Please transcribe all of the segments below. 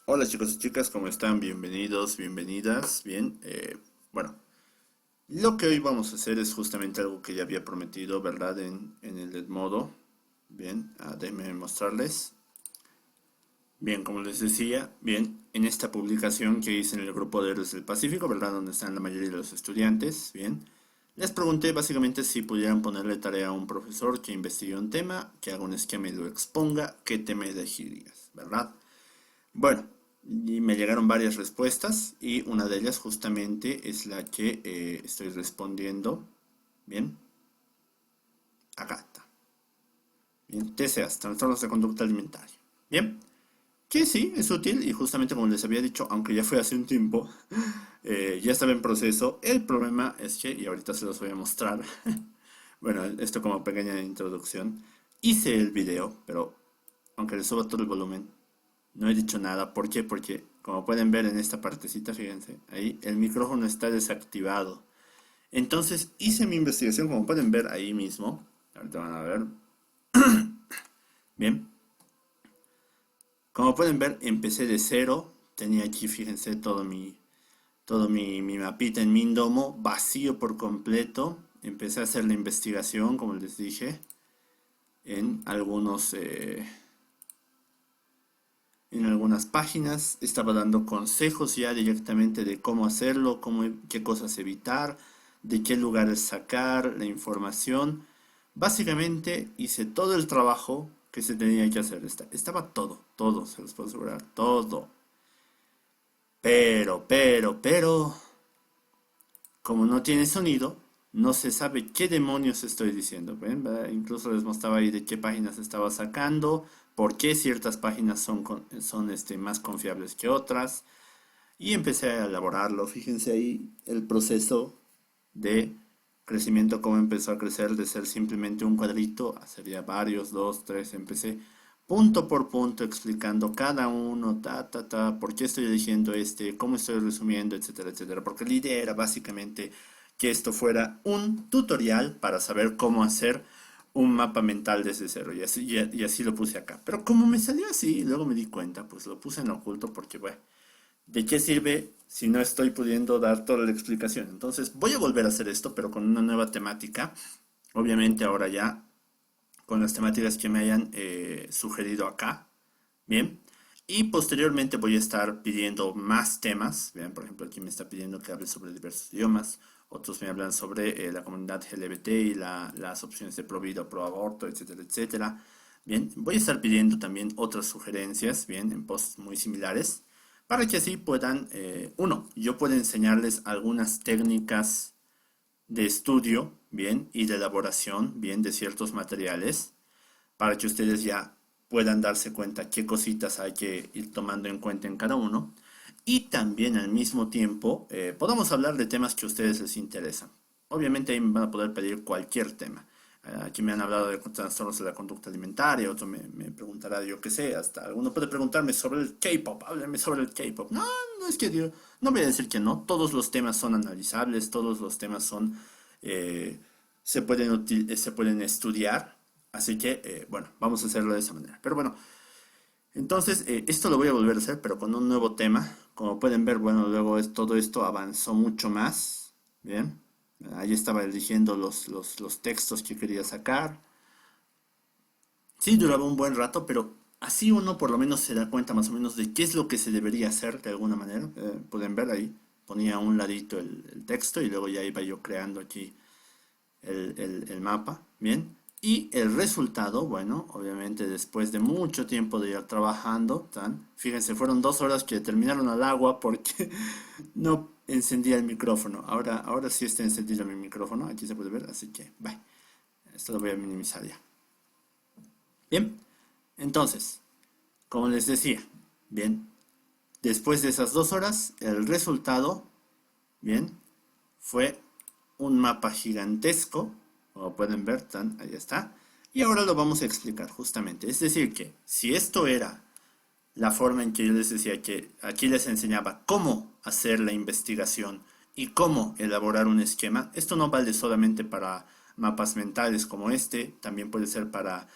Hola chicos y chicas, ¿cómo están? Bienvenidos, bienvenidas. Bien, bueno, lo que hoy vamos a hacer es justamente algo que ya había prometido, ¿verdad? En el Edmodo. Bien, déjenme mostrarles. Bien, como les decía, bien, en esta publicación que hice en el grupo de Héroes del Pacífico, ¿verdad? Donde están la mayoría de los estudiantes, bien. Les pregunté básicamente si pudieran ponerle tarea a un profesor que investigue un tema, que haga un esquema y lo exponga, ¿qué tema elegirías, ¿verdad? Bueno, y me llegaron varias respuestas y una de ellas justamente es la que estoy respondiendo. Bien, acá está. Bien, TCAs, trastornos de conducta alimentaria. Bien, que sí, es útil y justamente como les había dicho, aunque ya fue hace un tiempo, ya estaba en proceso. El problema es que, y ahorita se los voy a mostrar, bueno, esto como pequeña introducción, hice el video, pero aunque le suba todo el volumen, no he dicho nada. ¿Por qué? Porque, como pueden ver en esta partecita, fíjense, ahí el micrófono está desactivado. Entonces hice mi investigación, como pueden ver ahí mismo. Ahorita van a ver. Bien. Como pueden ver, empecé de cero. Tenía aquí, fíjense, todo mi mapita en Mindomo, vacío por completo. Empecé a hacer la investigación, como les dije, en en algunas páginas. Estaba dando consejos ya directamente de cómo hacerlo, qué cosas evitar, de qué lugares sacar la información. Básicamente hice todo el trabajo que se tenía que hacer. Estaba todo, se los puedo asegurar, todo. Pero, como no tiene sonido, no se sabe qué demonios estoy diciendo. ¿Ven? ¿Verdad? Incluso les mostraba ahí de qué páginas estaba sacando, por qué ciertas páginas son más confiables que otras. Y empecé a elaborarlo. Fíjense ahí el proceso de crecimiento, cómo empezó a crecer de ser simplemente un cuadrito a ser ya varios, dos, tres. Empecé punto por punto explicando cada uno, por qué estoy eligiendo cómo estoy resumiendo, etcétera, etcétera. Porque la idea era básicamente que esto fuera un tutorial para saber cómo hacer un mapa mental desde cero. Y así lo puse acá. Pero como me salió así, luego me di cuenta, pues lo puse en oculto porque, bueno, ¿de qué sirve si no estoy pudiendo dar toda la explicación? Entonces voy a volver a hacer esto, pero con una nueva temática. Obviamente ahora ya con las temáticas que me hayan sugerido acá. Bien. Y posteriormente voy a estar pidiendo más temas. Vean, por ejemplo, aquí me está pidiendo que hable sobre diversos idiomas. Otros me hablan sobre la comunidad LGBT y las opciones de pro vida o pro aborto, etcétera, etcétera. Bien, voy a estar pidiendo también otras sugerencias, bien, en posts muy similares, para que así puedan, yo pueda enseñarles algunas técnicas de estudio, bien, y de elaboración, bien, de ciertos materiales para que ustedes ya puedan darse cuenta qué cositas hay que ir tomando en cuenta en cada uno. Y también al mismo tiempo podamos hablar de temas que a ustedes les interesan. Obviamente ahí me van a poder pedir cualquier tema. Aquí me han hablado de trastornos de la conducta alimentaria, otro me preguntará, yo qué sé, hasta alguno puede preguntarme sobre el K-pop, háblenme sobre el K-pop. No, no es que yo, no voy a decir que no, todos los temas son analizables, todos los temas eh, se pueden estudiar, así que, bueno, vamos a hacerlo de esa manera. Pero bueno, entonces, esto lo voy a volver a hacer, pero con un nuevo tema. Como pueden ver, bueno, luego todo esto avanzó mucho más. Bien, ahí estaba eligiendo los textos que quería sacar. Sí, duraba un buen rato, pero así uno por lo menos se da cuenta más o menos de qué es lo que se debería hacer de alguna manera. Pueden ver ahí, ponía a un ladito el texto y luego ya iba yo creando aquí el mapa, ¿bien? Y el resultado, bueno, obviamente después de mucho tiempo de ir trabajando, fíjense, fueron 2 horas que terminaron al agua porque no encendía el micrófono. Ahora sí está encendido mi micrófono, aquí se puede ver, así que, bye, esto lo voy a minimizar ya. Bien, entonces, como les decía, bien, después de esas 2 horas, el resultado, bien, fue un mapa gigantesco, como pueden ver, ahí está. Y ahora lo vamos a explicar justamente. Es decir, que si esto era la forma en que yo les decía que aquí les enseñaba cómo hacer la investigación y cómo elaborar un esquema, esto no vale solamente para mapas mentales como este, también puede ser para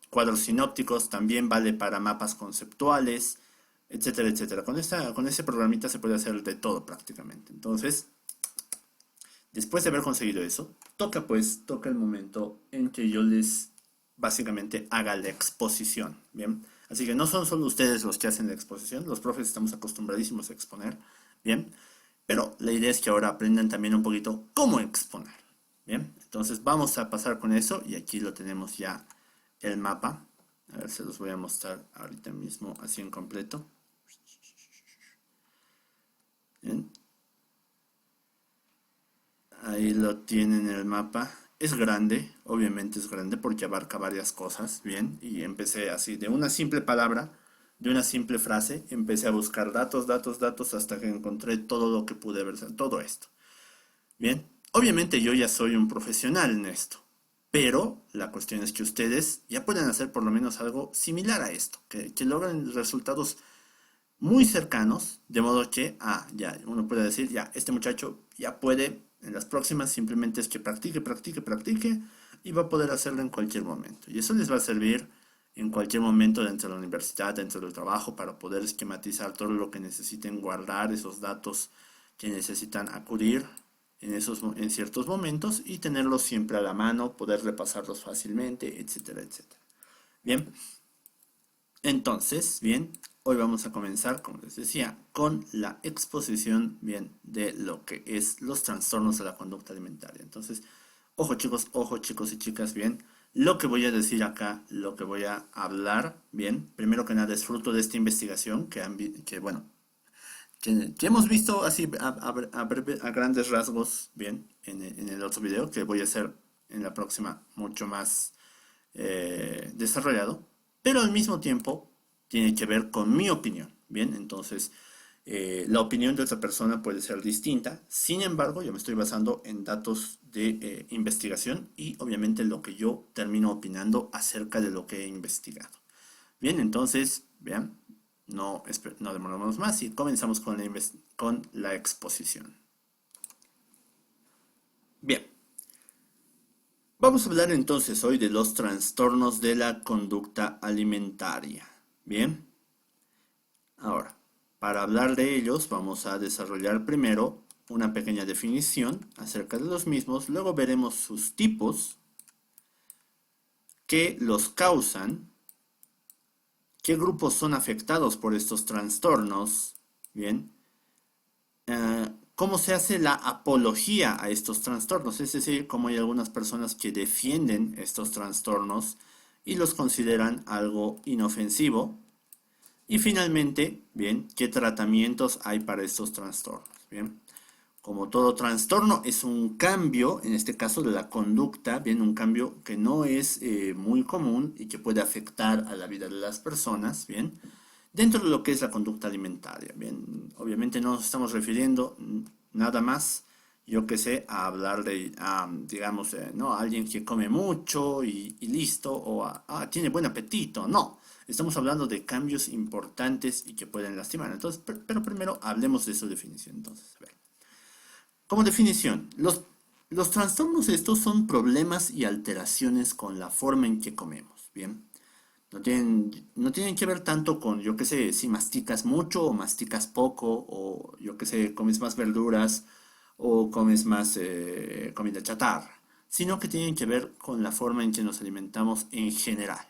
cuadros sinópticos, también vale para mapas conceptuales, etcétera, etcétera. Con ese programita se puede hacer de todo prácticamente. Entonces, después de haber conseguido eso, toca el momento en que yo les básicamente haga la exposición, ¿bien? Así que no son solo ustedes los que hacen la exposición, los profes estamos acostumbradísimos a exponer, ¿bien? Pero la idea es que ahora aprendan también un poquito cómo exponer, ¿bien? Entonces vamos a pasar con eso y aquí lo tenemos ya el mapa. A ver, se los voy a mostrar ahorita mismo así en completo. Bien, ahí lo tienen el mapa. Es grande, obviamente es grande porque abarca varias cosas, bien. Y empecé así, de una simple palabra, de una simple frase, empecé a buscar datos, datos, datos, hasta que encontré todo lo que pude ver, todo esto. Bien, obviamente yo ya soy un profesional en esto, pero la cuestión es que ustedes ya pueden hacer por lo menos algo similar a esto, que logren resultados muy cercanos, de modo que, ya, uno puede decir, ya, este muchacho ya puede, en las próximas simplemente es que practique, practique, practique, y va a poder hacerlo en cualquier momento. Y eso les va a servir en cualquier momento dentro de la universidad, dentro del trabajo, para poder esquematizar todo lo que necesiten guardar, esos datos que necesitan acudir en ciertos momentos y tenerlos siempre a la mano, poder repasarlos fácilmente, etcétera, etcétera. Bien, entonces, bien, hoy vamos a comenzar, como les decía, con la exposición, bien, de lo que es los trastornos de la conducta alimentaria. Entonces, ojo chicos y chicas, bien, lo que voy a decir acá, lo que voy a hablar, bien, primero que nada es fruto de esta investigación bueno, que hemos visto así a grandes rasgos, bien, en el otro video, que voy a hacer en la próxima mucho más desarrollado, pero al mismo tiempo tiene que ver con mi opinión, bien, entonces la opinión de otra persona puede ser distinta, sin embargo, yo me estoy basando en datos de investigación y obviamente lo que yo termino opinando acerca de lo que he investigado. Bien, entonces, vean, no demoramos más y comenzamos con la exposición. Bien, vamos a hablar entonces hoy de los trastornos de la conducta alimentaria. Bien, ahora, para hablar de ellos vamos a desarrollar primero una pequeña definición acerca de los mismos, luego veremos sus tipos, qué los causan, qué grupos son afectados por estos trastornos, bien, cómo se hace la apología a estos trastornos, es decir, cómo hay algunas personas que defienden estos trastornos y los consideran algo inofensivo. Y finalmente, bien, ¿qué tratamientos hay para estos trastornos? Bien, como todo trastorno es un cambio, en este caso de la conducta, bien, un cambio que no es muy común y que puede afectar a la vida de las personas, bien, dentro de lo que es la conducta alimentaria, bien, obviamente no nos estamos refiriendo nada más, yo que sé, a hablar de, digamos, no, a alguien que come mucho y listo, o tiene buen apetito, no. Estamos hablando de cambios importantes y que pueden lastimar. Entonces, pero primero hablemos de su definición. Entonces, a ver. Como definición, los trastornos estos son problemas y alteraciones con la forma en que comemos, ¿bien? No tienen que ver tanto con, yo qué sé, si masticas mucho o masticas poco, o yo qué sé, comes más verduras o comes más comida chatarra, sino que tienen que ver con la forma en que nos alimentamos en general.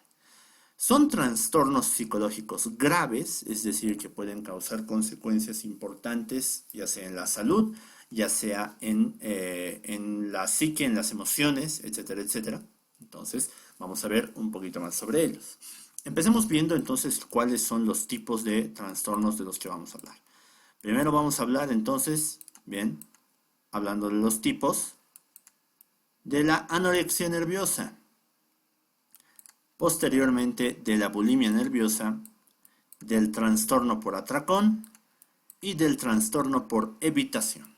Son trastornos psicológicos graves, es decir, que pueden causar consecuencias importantes, ya sea en la salud, ya sea en la psique, en las emociones, etcétera, etcétera. Entonces, vamos a ver un poquito más sobre ellos. Empecemos viendo entonces cuáles son los tipos de trastornos de los que vamos a hablar. Primero vamos a hablar entonces, bien, hablando de los tipos, de la anorexia nerviosa. Posteriormente de la bulimia nerviosa, del trastorno por atracón y del trastorno por evitación.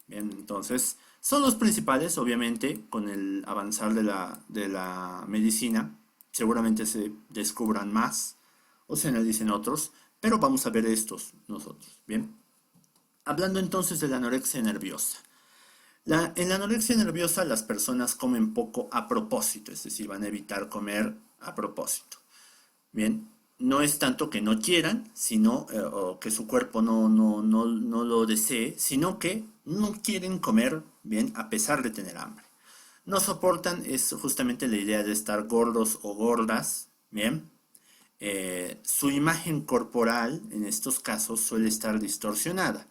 Bien, entonces son los principales, obviamente, con el avanzar de la medicina, seguramente se descubran más o se analicen otros, pero vamos a ver estos nosotros. Bien, hablando entonces de la anorexia nerviosa. En la anorexia nerviosa las personas comen poco a propósito, es decir, van a evitar comer a propósito. Bien, no es tanto que no quieran, sino o que su cuerpo no lo desee, sino que no quieren comer bien a pesar de tener hambre. No soportan, es justamente la idea de estar gordos o gordas, bien. Su imagen corporal en estos casos suele estar distorsionada,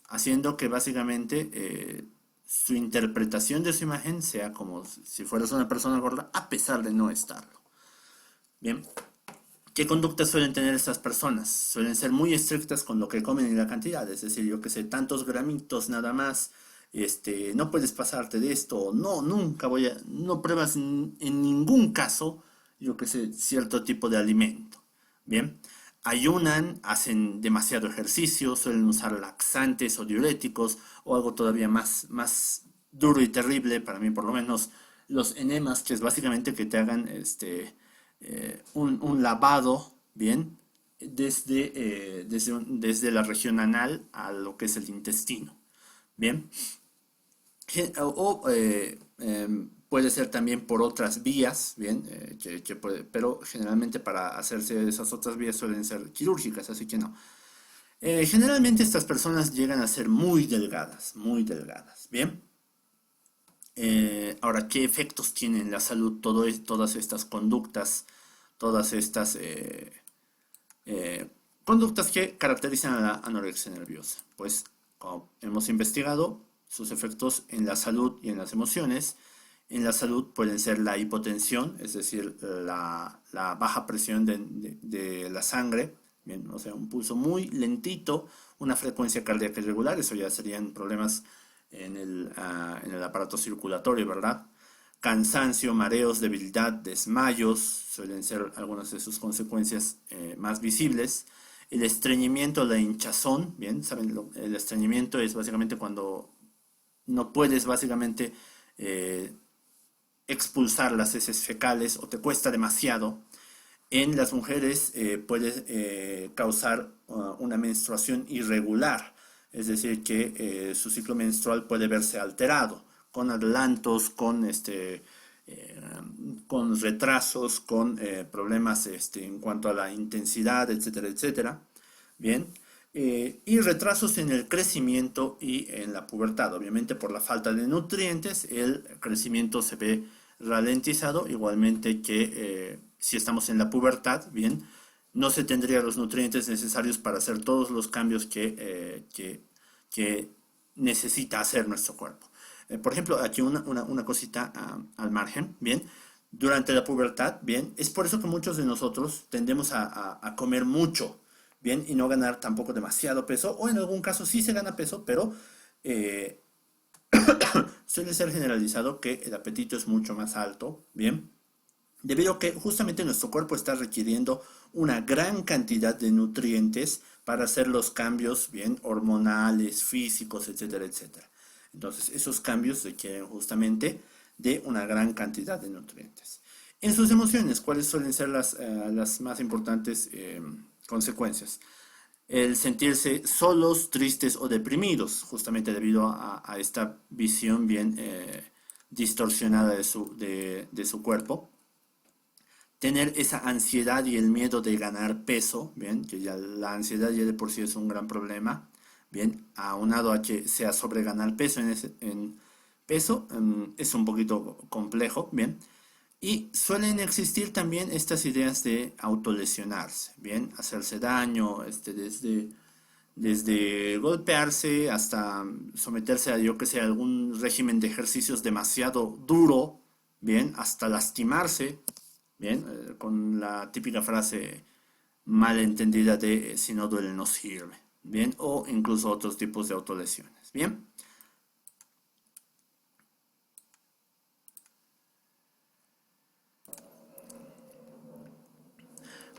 haciendo que básicamente su interpretación de su imagen sea como si fueras una persona gorda a pesar de no estarlo. Bien, ¿qué conductas suelen tener estas personas? Suelen ser muy estrictas con lo que comen y la cantidad, es decir, yo que sé, tantos gramitos nada más, no puedes pasarte de esto, no, nunca voy a, no pruebas en ningún caso, yo que sé, cierto tipo de alimento. Bien, ayunan, hacen demasiado ejercicio, suelen usar laxantes o diuréticos, o algo todavía más duro y terrible, para mí por lo menos, los enemas, que es básicamente que te hagan un lavado, bien, desde la región anal a lo que es el intestino, bien. Puede ser también por otras vías, bien, pero generalmente para hacerse esas otras vías suelen ser quirúrgicas, así que no. Generalmente estas personas llegan a ser muy delgadas, bien. Ahora, ¿qué efectos tienen en la salud todas estas conductas, todas estas eh, conductas que caracterizan a la anorexia nerviosa? Pues, como hemos investigado, sus efectos en la salud y en las emociones. En la salud pueden ser la hipotensión, es decir, la baja presión de la sangre, bien, o sea, un pulso muy lentito, una frecuencia cardíaca irregular, eso ya serían problemas en el aparato circulatorio, ¿verdad? Cansancio, mareos, debilidad, desmayos, suelen ser algunas de sus consecuencias más visibles. El estreñimiento, la hinchazón, bien, saben, el estreñimiento es básicamente cuando no puedes básicamente eh, expulsar las heces fecales o te cuesta demasiado. En las mujeres puede causar una menstruación irregular, es decir, que su ciclo menstrual puede verse alterado, con adelantos, eh, con retrasos, con problemas en cuanto a la intensidad, etcétera, etcétera. Bien. Y retrasos en el crecimiento y en la pubertad. Obviamente por la falta de nutrientes, el crecimiento se ve ralentizado, igualmente que si estamos en la pubertad, bien, no se tendrían los nutrientes necesarios para hacer todos los cambios que necesita hacer nuestro cuerpo. Por ejemplo, aquí una cosita al margen, bien, durante la pubertad, bien, es por eso que muchos de nosotros tendemos a comer mucho, bien, y no ganar tampoco demasiado peso, o en algún caso sí se gana peso, pero eh, suele ser generalizado que el apetito es mucho más alto, ¿bien? Debido a que justamente nuestro cuerpo está requiriendo una gran cantidad de nutrientes para hacer los cambios, bien, hormonales, físicos, etcétera, etcétera. Entonces, esos cambios requieren justamente de una gran cantidad de nutrientes. En sus emociones, ¿cuáles suelen ser las más importantes consecuencias? El sentirse solos, tristes o deprimidos, justamente debido a esta visión bien distorsionada de su cuerpo. Tener esa ansiedad y el miedo de ganar peso, bien, que ya la ansiedad ya de por sí es un gran problema, bien, aunado a que sea sobre ganar peso en peso, es un poquito complejo, bien. Y suelen existir también estas ideas de autolesionarse, bien, hacerse daño, desde golpearse hasta someterse a, yo que sé, algún régimen de ejercicios demasiado duro, bien, hasta lastimarse, bien, con la típica frase malentendida de si no duele no sirve, bien, o incluso otros tipos de autolesiones, bien.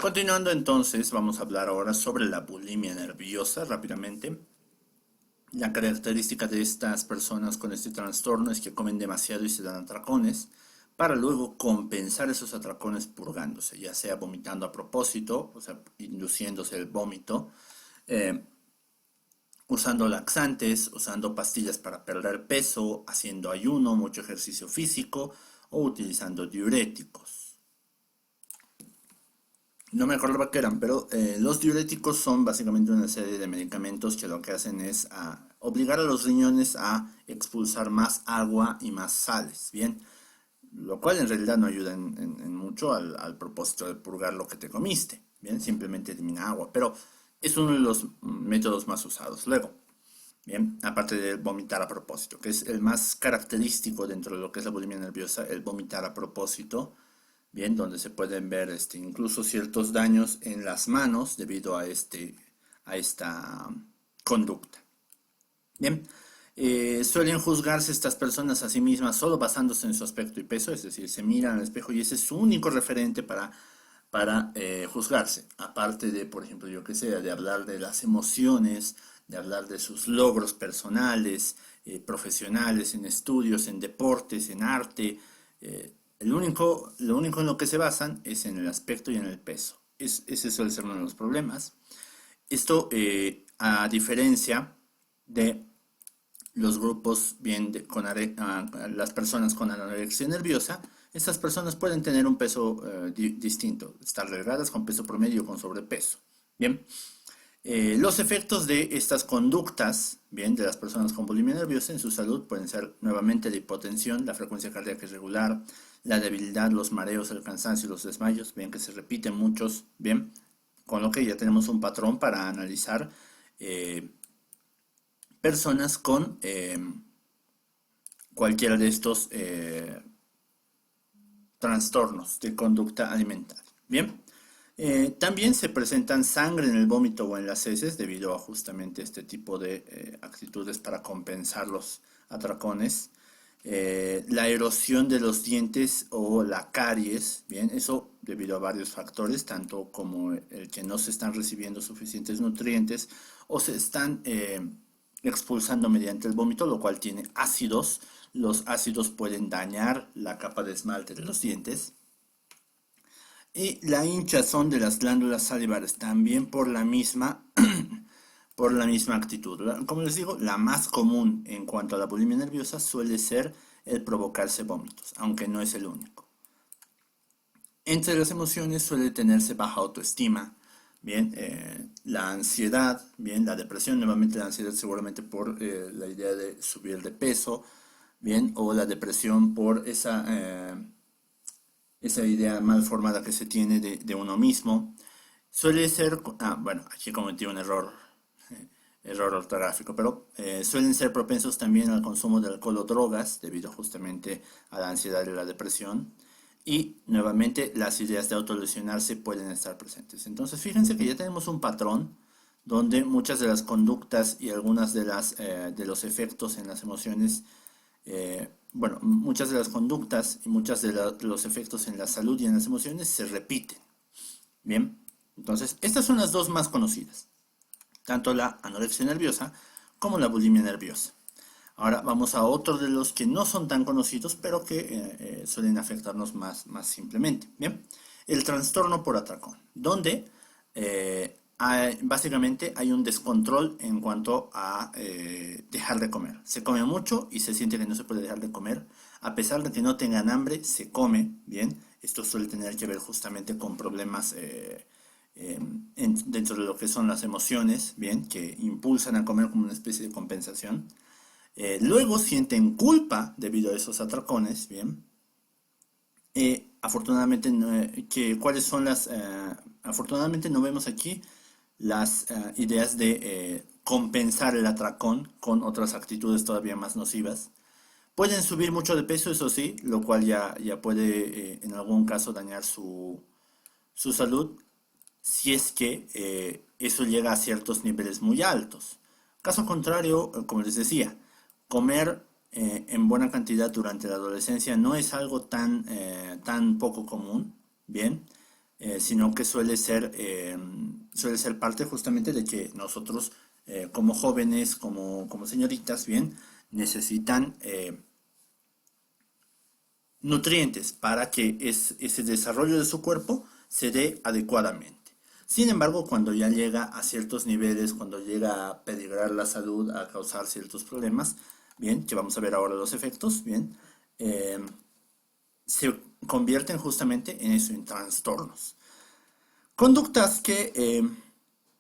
Continuando entonces, vamos a hablar ahora sobre la bulimia nerviosa rápidamente. La característica de estas personas con este trastorno es que comen demasiado y se dan atracones para luego compensar esos atracones purgándose, ya sea vomitando a propósito, o sea, induciéndose el vómito, eh, usando laxantes, usando pastillas para perder peso, haciendo ayuno, mucho ejercicio físico o utilizando diuréticos. No me acuerdo qué eran, pero los diuréticos son básicamente una serie de medicamentos que lo que hacen es obligar a los riñones a expulsar más agua y más sales, ¿bien? Lo cual en realidad no ayuda en mucho al propósito de purgar lo que te comiste, ¿bien? Simplemente elimina agua, pero es uno de los métodos más usados. Luego, bien, aparte de vomitar a propósito, que es el más característico dentro de lo que es la bulimia nerviosa, el vomitar a propósito, bien, donde se pueden ver incluso ciertos daños en las manos debido a esta conducta. Bien, suelen juzgarse estas personas a sí mismas solo basándose en su aspecto y peso, es decir, se miran al espejo y ese es su único referente para juzgarse. Aparte de, por ejemplo, yo que sé, de hablar de las emociones, de hablar de sus logros personales, profesionales, en estudios, en deportes, en arte. Lo único en lo que se basan es en el aspecto y en el peso. Ese suele ser uno de los problemas. Esto, a diferencia de los grupos bien las personas con anorexia nerviosa, estas personas pueden tener un peso distinto, estar delgadas con peso promedio o con sobrepeso. Bien, los efectos de estas conductas, bien, de las personas con bulimia nerviosa en su salud pueden ser nuevamente la hipotensión, la frecuencia cardíaca irregular, la debilidad, los mareos, el cansancio y los desmayos, bien que se repiten muchos, bien, con lo que ya tenemos un patrón para analizar eh, personas con cualquiera de estos trastornos de conducta alimentaria. Bien, también se presentan sangre en el vómito o en las heces debido a justamente este tipo de actitudes para compensar los atracones. La erosión de los dientes o la caries, bien, eso debido a varios factores, tanto como el que no se están recibiendo suficientes nutrientes o se están expulsando mediante el vómito, lo cual tiene ácidos. Los ácidos pueden dañar la capa de esmalte de los dientes. Y la hinchazón de las glándulas salivares también por la misma actitud. Como les digo, la más común en cuanto a la bulimia nerviosa suele ser el provocarse vómitos, aunque no es el único. Entre las emociones suele tenerse baja autoestima, bien, la ansiedad, bien, la depresión, nuevamente la ansiedad seguramente por la idea de subir de peso, bien, o la depresión por esa idea mal formada que se tiene de uno mismo. Suele ser, bueno, aquí cometí un error ortográfico, pero suelen ser propensos también al consumo de alcohol o drogas debido justamente a la ansiedad y la depresión. Y nuevamente las ideas de autolesionarse pueden estar presentes. Entonces fíjense que ya tenemos un patrón donde muchas de las conductas y algunas de los efectos en las emociones, bueno, muchas de las conductas y muchos de los efectos en la salud y en las emociones se repiten. Bien, entonces estas son las dos más conocidas, tanto la anorexia nerviosa como la bulimia nerviosa. Ahora vamos a otros de los que no son tan conocidos, pero que suelen afectarnos más simplemente. Bien, el trastorno por atracón, donde básicamente hay un descontrol en cuanto a dejar de comer. Se come mucho y se siente que no se puede dejar de comer. A pesar de que no tengan hambre, se come. Bien, esto suele tener que ver justamente con problemas dentro de lo que son las emociones, bien, que impulsan a comer como una especie de compensación. Luego sienten culpa debido a esos atracones, bien. Afortunadamente, ¿cuáles son afortunadamente no vemos aquí las ideas de compensar el atracón con otras actitudes todavía más nocivas. Pueden subir mucho de peso, eso sí, lo cual ya puede en algún caso dañar su salud si es que eso llega a ciertos niveles muy altos. Caso contrario, como les decía, comer en buena cantidad durante la adolescencia no es algo tan poco común, bien, sino que suele ser parte justamente de que nosotros como jóvenes, como señoritas, bien, necesitan nutrientes para que ese desarrollo de su cuerpo se dé adecuadamente. Sin embargo, cuando ya llega a ciertos niveles, cuando llega a peligrar la salud, a causar ciertos problemas, bien, que vamos a ver ahora los efectos, bien, se convierten justamente en eso, en trastornos. Conductas que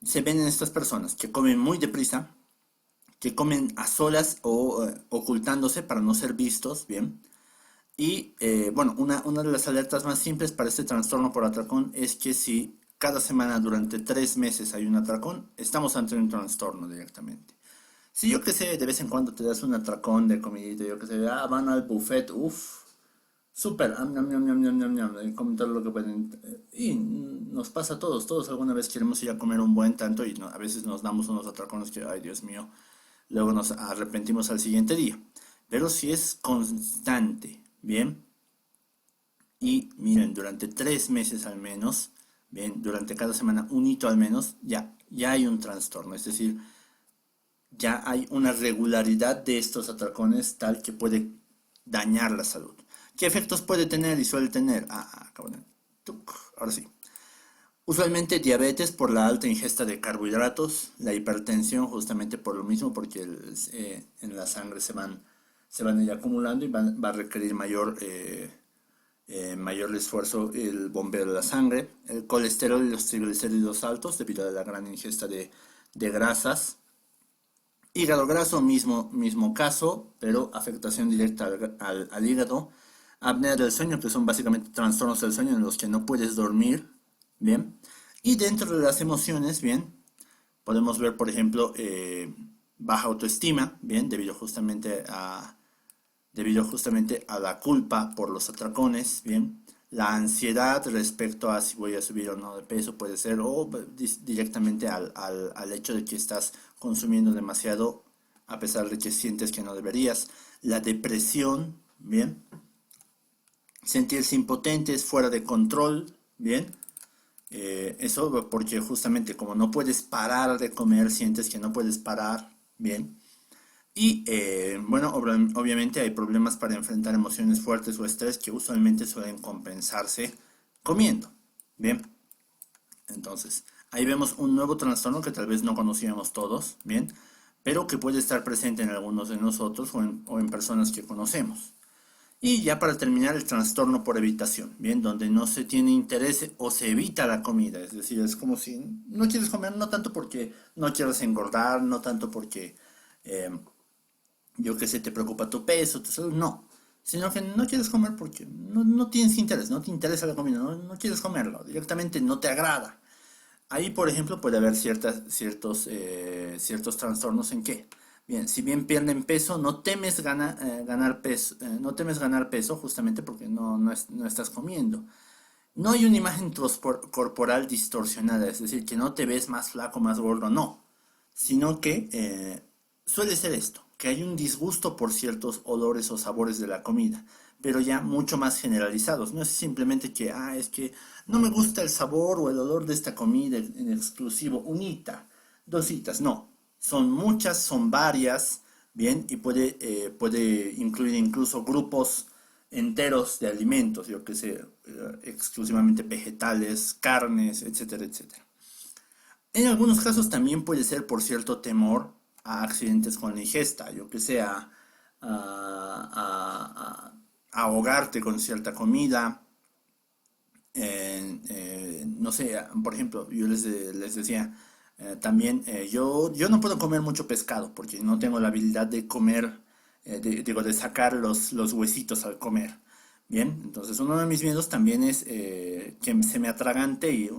se ven en estas personas, que comen muy deprisa, que comen a solas o ocultándose para no ser vistos, ¿bien? Y bueno, una de las alertas más simples para este trastorno por atracón es que si cada semana durante 3 meses hay un atracón, estamos ante un trastorno directamente. Si yo que sé, de vez en cuando te das un atracón de comidita, yo que sé, van al buffet, uff, súper, ñam, ñam, ñam, ñam, ñam, ñam, y comen todo lo que pueden. Y nos pasa a todos, todos alguna vez queremos ir a comer un buen tanto y a veces nos damos unos atracones que, ay Dios mío, luego nos arrepentimos al siguiente día. Pero si es constante, ¿bien? Y miren, durante 3 meses al menos, bien, durante cada semana un hito al menos, ya hay un trastorno. Es decir, ya hay una regularidad de estos atracones tal que puede dañar la salud. ¿Qué efectos puede tener y suele tener? Acabo de... Ahora sí. Usualmente diabetes por la alta ingesta de carbohidratos, la hipertensión justamente por lo mismo, porque en la sangre se van a ir acumulando y va a requerir mayor esfuerzo el bombeo de la sangre, el colesterol y los triglicéridos altos debido a la gran ingesta de grasas. Hígado graso, mismo caso, pero afectación directa al hígado. Apnea del sueño, que son básicamente trastornos del sueño en los que no puedes dormir, ¿bien? Y dentro de las emociones, ¿bien? Podemos ver, por ejemplo, baja autoestima, ¿bien? Debido justamente a la culpa por los atracones, ¿bien? La ansiedad respecto a si voy a subir o no de peso puede ser, o directamente al hecho de que estás consumiendo demasiado a pesar de que sientes que no deberías. La depresión, ¿bien? Sentirse impotentes, fuera de control, ¿bien? Eso porque justamente como no puedes parar de comer, sientes que no puedes parar, ¿bien? Y bueno, obviamente hay problemas para enfrentar emociones fuertes o estrés que usualmente suelen compensarse comiendo. Bien, entonces ahí vemos un nuevo trastorno que tal vez no conocíamos todos, bien, pero que puede estar presente en algunos de nosotros o en personas que conocemos. Y ya para terminar, el trastorno por evitación, bien, donde no se tiene interés o se evita la comida, es decir, es como si no quieres comer, no tanto porque no quieres engordar, no tanto porque eh, yo qué sé, te preocupa tu peso, tu salud, no. Sino que no quieres comer porque no tienes interés, no te interesa la comida, no quieres comerlo, directamente no te agrada. Ahí, por ejemplo, puede haber ciertos trastornos en que, bien, si bien pierden peso, no temes ganar peso, no temes ganar peso justamente porque no estás comiendo. No hay una imagen corporal distorsionada, es decir, que no te ves más flaco, más gordo, no, sino que suele ser esto, que hay un disgusto por ciertos olores o sabores de la comida, pero ya mucho más generalizados. No es simplemente que, es que no me gusta el sabor o el olor de esta comida en exclusivo, unita, dositas, no. Son muchas, son varias, bien, y puede incluir incluso grupos enteros de alimentos, yo que sé, exclusivamente vegetales, carnes, etcétera, etcétera. En algunos casos también puede ser por cierto temor a accidentes con la ingesta, yo que sé, a ahogarte con cierta comida. No sé, por ejemplo, yo les decía también, yo no puedo comer mucho pescado porque no tengo la habilidad de comer, de sacar los huesitos al comer. Bien, entonces uno de mis miedos también es que se me atragante y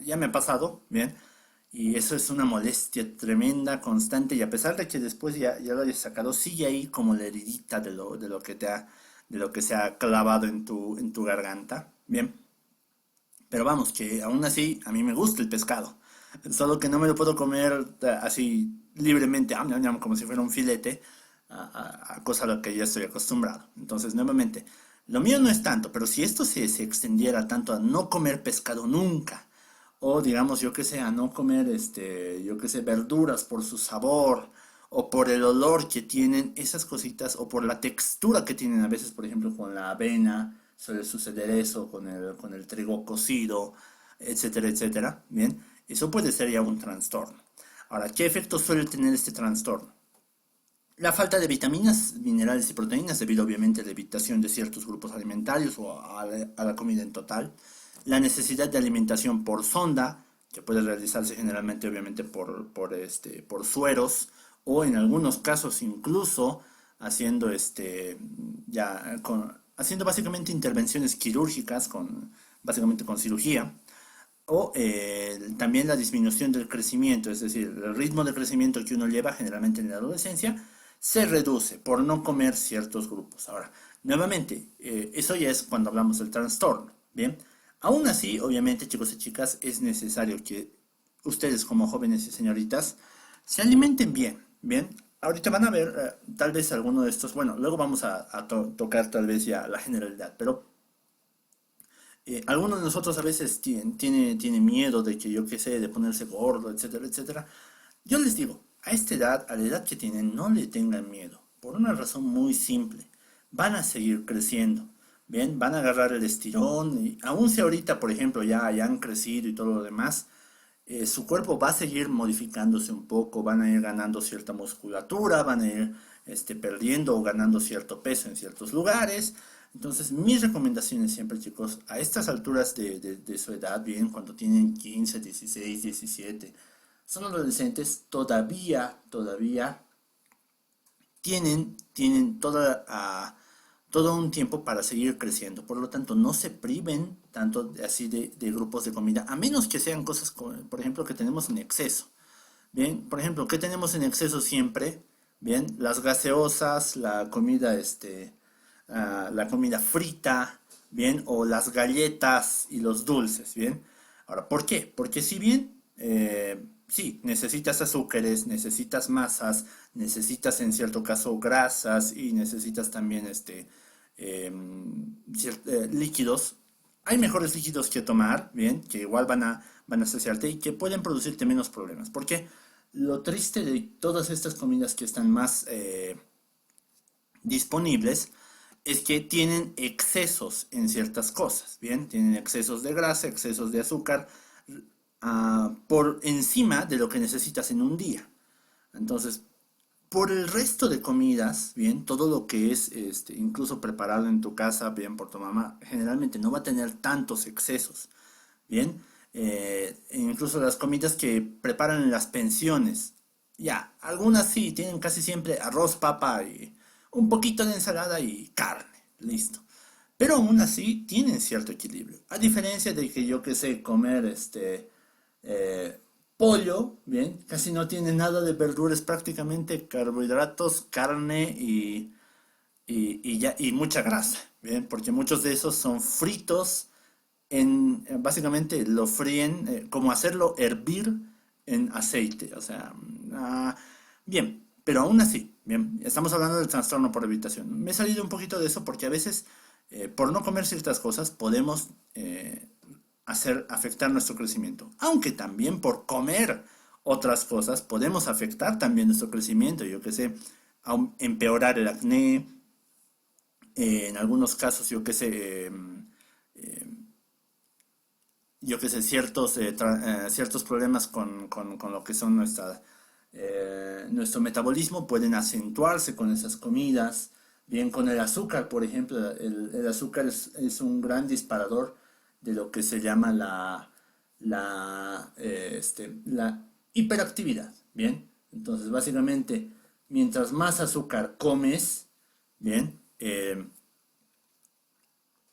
ya me ha pasado, bien, y eso es una molestia tremenda, constante, y a pesar de que después ya lo hayas sacado, sigue ahí como la heridita de lo que se ha clavado en tu garganta, bien. Pero vamos, que aún así a mí me gusta el pescado. Solo que no me lo puedo comer así libremente, como si fuera un filete, a cosa a la que ya estoy acostumbrado. Entonces, nuevamente, lo mío no es tanto, pero si esto se extendiera tanto a no comer pescado nunca, o digamos, yo que sé, a no comer, yo que sé, verduras por su sabor, o por el olor que tienen esas cositas, o por la textura que tienen a veces, por ejemplo, con la avena, suele suceder eso, con el trigo cocido, etcétera, etcétera, ¿bien? Eso puede ser ya un trastorno. Ahora, ¿qué efectos suele tener este trastorno? La falta de vitaminas, minerales y proteínas, debido obviamente a la evitación de ciertos grupos alimentarios o a la comida en total. la necesidad de alimentación por sonda, que puede realizarse generalmente obviamente por sueros, o en algunos casos incluso haciendo haciendo básicamente intervenciones quirúrgicas básicamente con cirugía, o también la disminución del crecimiento, es decir, el ritmo de crecimiento que uno lleva generalmente en la adolescencia se reduce por no comer ciertos grupos. Ahora, nuevamente, eso ya es cuando hablamos del trastorno, ¿bien? Aún así, obviamente, chicos y chicas, es necesario que ustedes como jóvenes y señoritas se alimenten bien, ¿bien? Ahorita van a ver tal vez alguno de estos, bueno, luego vamos a tocar tal vez ya la generalidad, pero algunos de nosotros a veces tiene miedo de que yo qué sé, de ponerse gordo, etcétera, etcétera. Yo les digo, a esta edad, a la edad que tienen, no le tengan miedo, por una razón muy simple. Van a seguir creciendo, ¿bien? Van a agarrar el estirón, y aun si ahorita, por ejemplo, ya han crecido y todo lo demás, su cuerpo va a seguir modificándose un poco, van a ir ganando cierta musculatura, van a ir perdiendo o ganando cierto peso en ciertos lugares. Entonces, mis recomendaciones siempre, chicos, a estas alturas de su edad, bien, cuando tienen 15, 16, 17, son adolescentes, todavía tienen todo un tiempo para seguir creciendo. Por lo tanto, no se priven tanto así de grupos de comida, a menos que sean cosas, por ejemplo, que tenemos en exceso. Bien, por ejemplo, ¿qué tenemos en exceso siempre? Bien, las gaseosas, la comida frita, bien, o las galletas y los dulces, bien. Ahora, ¿por qué? Porque si bien, sí, necesitas azúcares, necesitas masas, necesitas en cierto caso grasas y necesitas también líquidos, hay mejores líquidos que tomar, bien, que igual van a saciarte y que pueden producirte menos problemas. Porque lo triste de todas estas comidas que están más disponibles es que tienen excesos en ciertas cosas, ¿bien? Tienen excesos de grasa, excesos de azúcar, por encima de lo que necesitas en un día. Entonces, por el resto de comidas, bien, todo lo que es incluso preparado en tu casa, bien por tu mamá, generalmente no va a tener tantos excesos, bien. Incluso las comidas que preparan en las pensiones, ya, algunas sí, tienen casi siempre arroz, papa y un poquito de ensalada y carne, listo. Pero aún así tienen cierto equilibrio. A diferencia de que yo que sé comer eh, pollo, bien, casi no tiene nada de verduras, prácticamente carbohidratos, carne y mucha grasa, bien, porque muchos de esos son fritos básicamente lo fríen, como hacerlo hervir en aceite, o sea, bien, pero aún así, bien, estamos hablando del trastorno por evitación. Me he salido un poquito de eso porque a veces, por no comer ciertas cosas, podemos hacer afectar nuestro crecimiento, aunque también por comer otras cosas podemos afectar también nuestro crecimiento, yo que sé, empeorar el acné, en algunos casos, yo que sé, ciertos problemas con lo que son nuestro metabolismo pueden acentuarse con esas comidas. Bien, con el azúcar, por ejemplo, el azúcar es un gran disparador de lo que se llama la hiperactividad. Bien, entonces básicamente, mientras más azúcar comes, bien,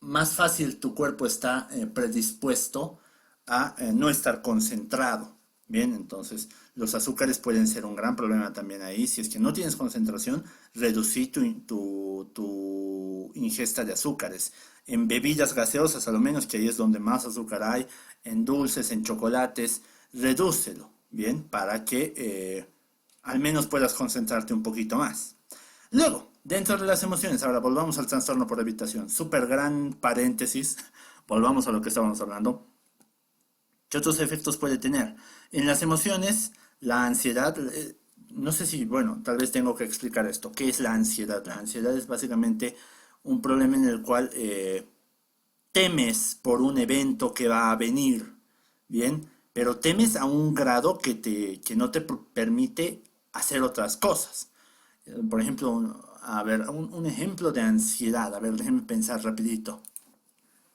más fácil tu cuerpo está predispuesto a no estar concentrado. Bien, entonces los azúcares pueden ser un gran problema también ahí. Si es que no tienes concentración, reducir tu ingesta de azúcares. En bebidas gaseosas, a lo menos que ahí es donde más azúcar hay, en dulces, en chocolates, redúcelo, bien, para que al menos puedas concentrarte un poquito más. Luego, dentro de las emociones, ahora volvamos al trastorno por evitación. Súper gran paréntesis, volvamos a lo que estábamos hablando. ¿Qué otros efectos puede tener? En las emociones, la ansiedad, no sé si, bueno, tal vez tengo que explicar esto. ¿Qué es la ansiedad? La ansiedad es básicamente un problema en el cual temes por un evento que va a venir, ¿bien? Pero temes a un grado que no te permite hacer otras cosas. Por ejemplo, a ver, un ejemplo de ansiedad. A ver, déjenme pensar rapidito.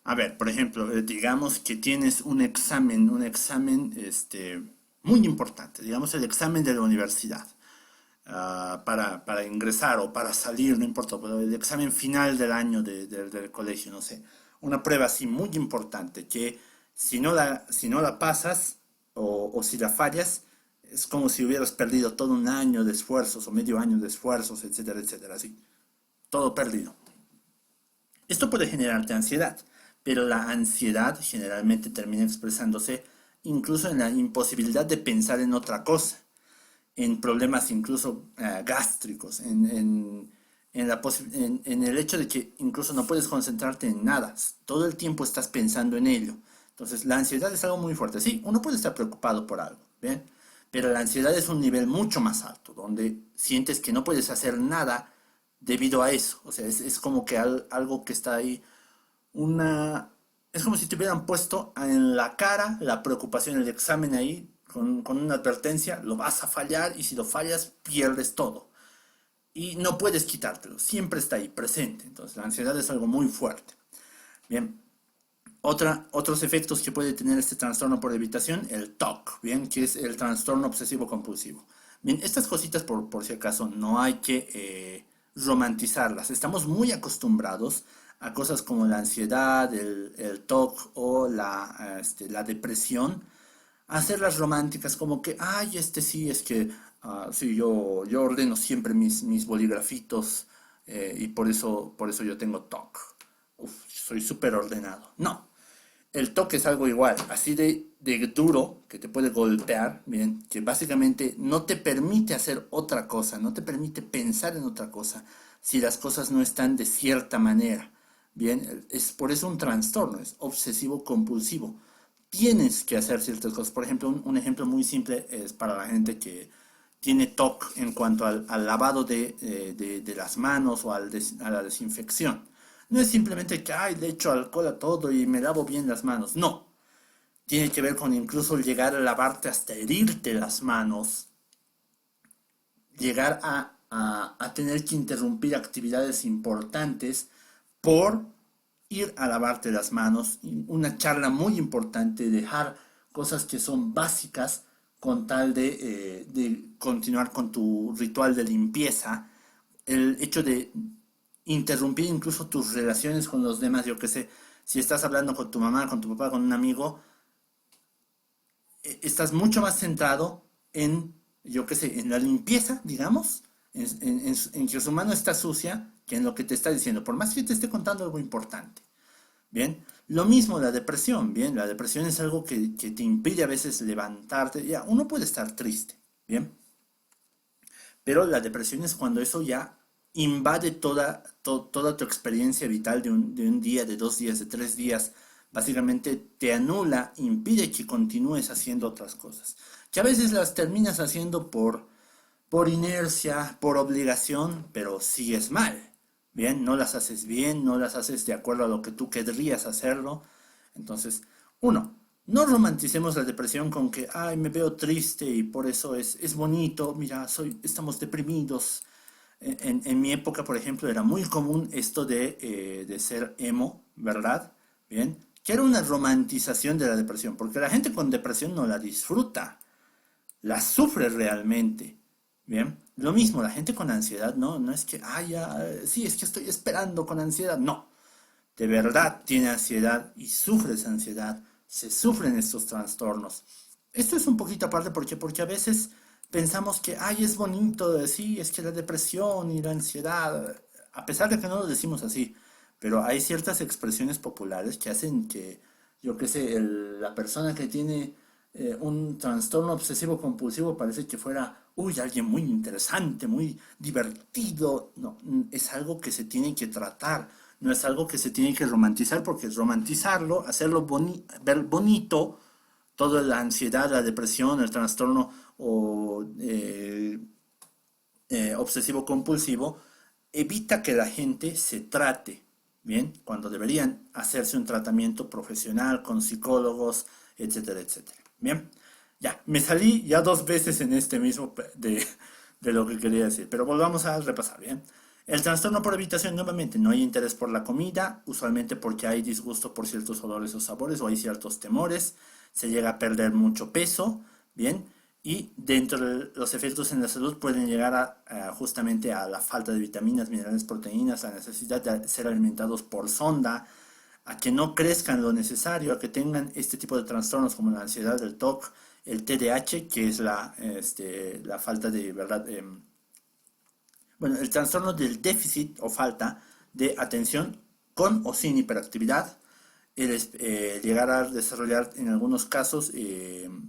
A ver, por ejemplo, digamos que tienes un examen muy importante, digamos el examen de la universidad, para ingresar o para salir, no importa, pero el examen final del año del colegio, no sé. Una prueba así muy importante que si no la pasas o si la fallas, es como si hubieras perdido todo un año de esfuerzos o medio año de esfuerzos, etcétera, etcétera, así. Todo perdido. Esto puede generarte ansiedad, pero la ansiedad generalmente termina expresándose incluso en la imposibilidad de pensar en otra cosa, en problemas incluso gástricos, en el hecho de que incluso no puedes concentrarte en nada, todo el tiempo estás pensando en ello. Entonces, la ansiedad es algo muy fuerte. Sí, uno puede estar preocupado por algo, ¿bien? Pero la ansiedad es un nivel mucho más alto, donde sientes que no puedes hacer nada debido a eso. O sea, es como que algo que está ahí, una... Es como si te hubieran puesto en la cara la preocupación, el examen ahí, con una advertencia, lo vas a fallar y si lo fallas pierdes todo. Y no puedes quitártelo, siempre está ahí presente. Entonces la ansiedad es algo muy fuerte. Bien, otros efectos que puede tener este trastorno por evitación, el TOC, bien, que es el trastorno obsesivo compulsivo. Bien, estas cositas por si acaso no hay que romantizarlas. Estamos muy acostumbrados a cosas como la ansiedad, el TOC o la depresión, a hacerlas románticas como que, ay, sí, es que, sí, yo ordeno siempre mis boligrafitos y por eso yo tengo TOC. Uf, soy súper ordenado. No, el toque es algo igual, así de duro, que te puede golpear, bien, que básicamente no te permite hacer otra cosa, no te permite pensar en otra cosa, si las cosas no están de cierta manera. Bien, es por eso un trastorno, es obsesivo compulsivo. Tienes que hacer ciertas cosas. Por ejemplo, un ejemplo muy simple es para la gente que tiene TOC en cuanto al lavado de las manos o a la desinfección. No es simplemente que, ay, le echo alcohol a todo y me lavo bien las manos. No. Tiene que ver con incluso llegar a lavarte hasta herirte las manos, llegar a tener que interrumpir actividades importantes por ir a lavarte las manos. Una charla muy importante, dejar cosas que son básicas con tal de continuar con tu ritual de limpieza. El hecho de interrumpir incluso tus relaciones con los demás, yo qué sé, si estás hablando con tu mamá, con tu papá, con un amigo, estás mucho más centrado en, yo qué sé, en la limpieza, digamos, en que su mano está sucia, que en lo que te está diciendo, por más que te esté contando algo importante. Bien, lo mismo la depresión, bien, la depresión es algo que te impide a veces levantarte, ya, uno puede estar triste, bien, pero la depresión es cuando eso ya invade toda tu experiencia vital de un día, de 2 días, de 3 días. Básicamente te anula, impide que continúes haciendo otras cosas. Que a veces las terminas haciendo por inercia, por obligación, pero sigues mal. Bien, no las haces bien, no las haces de acuerdo a lo que tú querrías hacerlo. Entonces, uno, no romanticemos la depresión con que, ay, me veo triste y por eso es bonito, mira, estamos deprimidos. En mi época, por ejemplo, era muy común esto de ser emo, ¿verdad? Bien, que era una romantización de la depresión, porque la gente con depresión no la disfruta, la sufre realmente. Bien, lo mismo, la gente con ansiedad, no es que, ay, ya, sí, es que estoy esperando con ansiedad, no, de verdad tiene ansiedad y sufre esa ansiedad, se sufren estos trastornos. Esto es un poquito aparte porque a veces pensamos que, ay, es bonito, sí, es que la depresión y la ansiedad, a pesar de que no lo decimos así, pero hay ciertas expresiones populares que hacen que, yo qué sé, la persona que tiene un trastorno obsesivo compulsivo parece que fuera, uy, alguien muy interesante, muy divertido. No, es algo que se tiene que tratar, no es algo que se tiene que romantizar, porque romantizarlo, hacerlo ver bonito, toda la ansiedad, la depresión, el trastorno o obsesivo compulsivo, evita que la gente se trate, ¿bien? Cuando deberían hacerse un tratamiento profesional con psicólogos, etcétera, etcétera. Bien, ya, me salí ya 2 veces en este mismo de lo que quería decir, pero volvamos a repasar, ¿bien? El trastorno por evitación, nuevamente, no hay interés por la comida, usualmente porque hay disgusto por ciertos olores o sabores o hay ciertos temores, se llega a perder mucho peso, ¿bien? Y dentro de los efectos en la salud pueden llegar justamente a la falta de vitaminas, minerales, proteínas, a la necesidad de ser alimentados por sonda, a que no crezcan lo necesario, a que tengan este tipo de trastornos como la ansiedad, el TOC, el TDAH, que es la falta de, ¿verdad? Bueno, el trastorno del déficit o falta de atención con o sin hiperactividad, llegar a desarrollar en algunos casos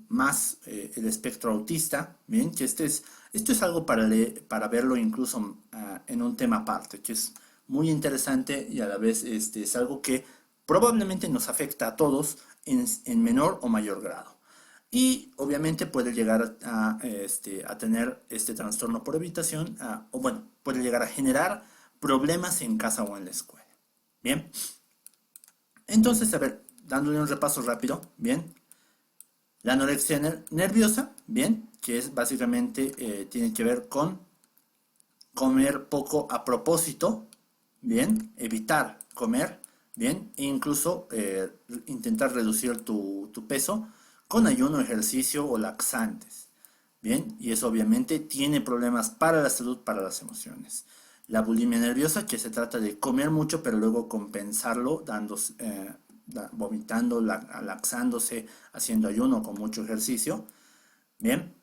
más el espectro autista, bien, que esto es algo para verlo incluso en un tema aparte, que es muy interesante y a la vez es algo que probablemente nos afecta a todos en menor o mayor grado. Y obviamente puede llegar a tener este trastorno por evitación, o bueno, puede llegar a generar problemas en casa o en la escuela. Bien, entonces, a ver, dándole un repaso rápido, bien, la anorexia nerviosa, bien, que es básicamente, tiene que ver con comer poco a propósito, bien, evitar comer, bien, e incluso intentar reducir tu peso con ayuno, ejercicio o laxantes, bien, y eso obviamente tiene problemas para la salud, para las emociones. La bulimia nerviosa, que se trata de comer mucho, pero luego compensarlo, vomitando, laxándose, haciendo ayuno con mucho ejercicio, bien,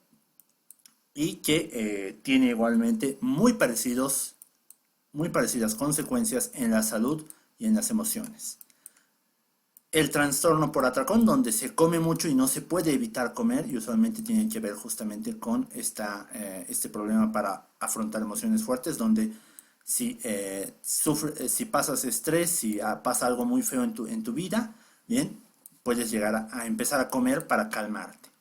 y que tiene igualmente muy parecidas consecuencias en la salud y en las emociones. El trastorno por atracón, donde se come mucho y no se puede evitar comer, y usualmente tiene que ver justamente con este problema para afrontar emociones fuertes, donde si pasas estrés, si pasa algo muy feo en tu vida, bien, puedes llegar a empezar a comer para calmarte.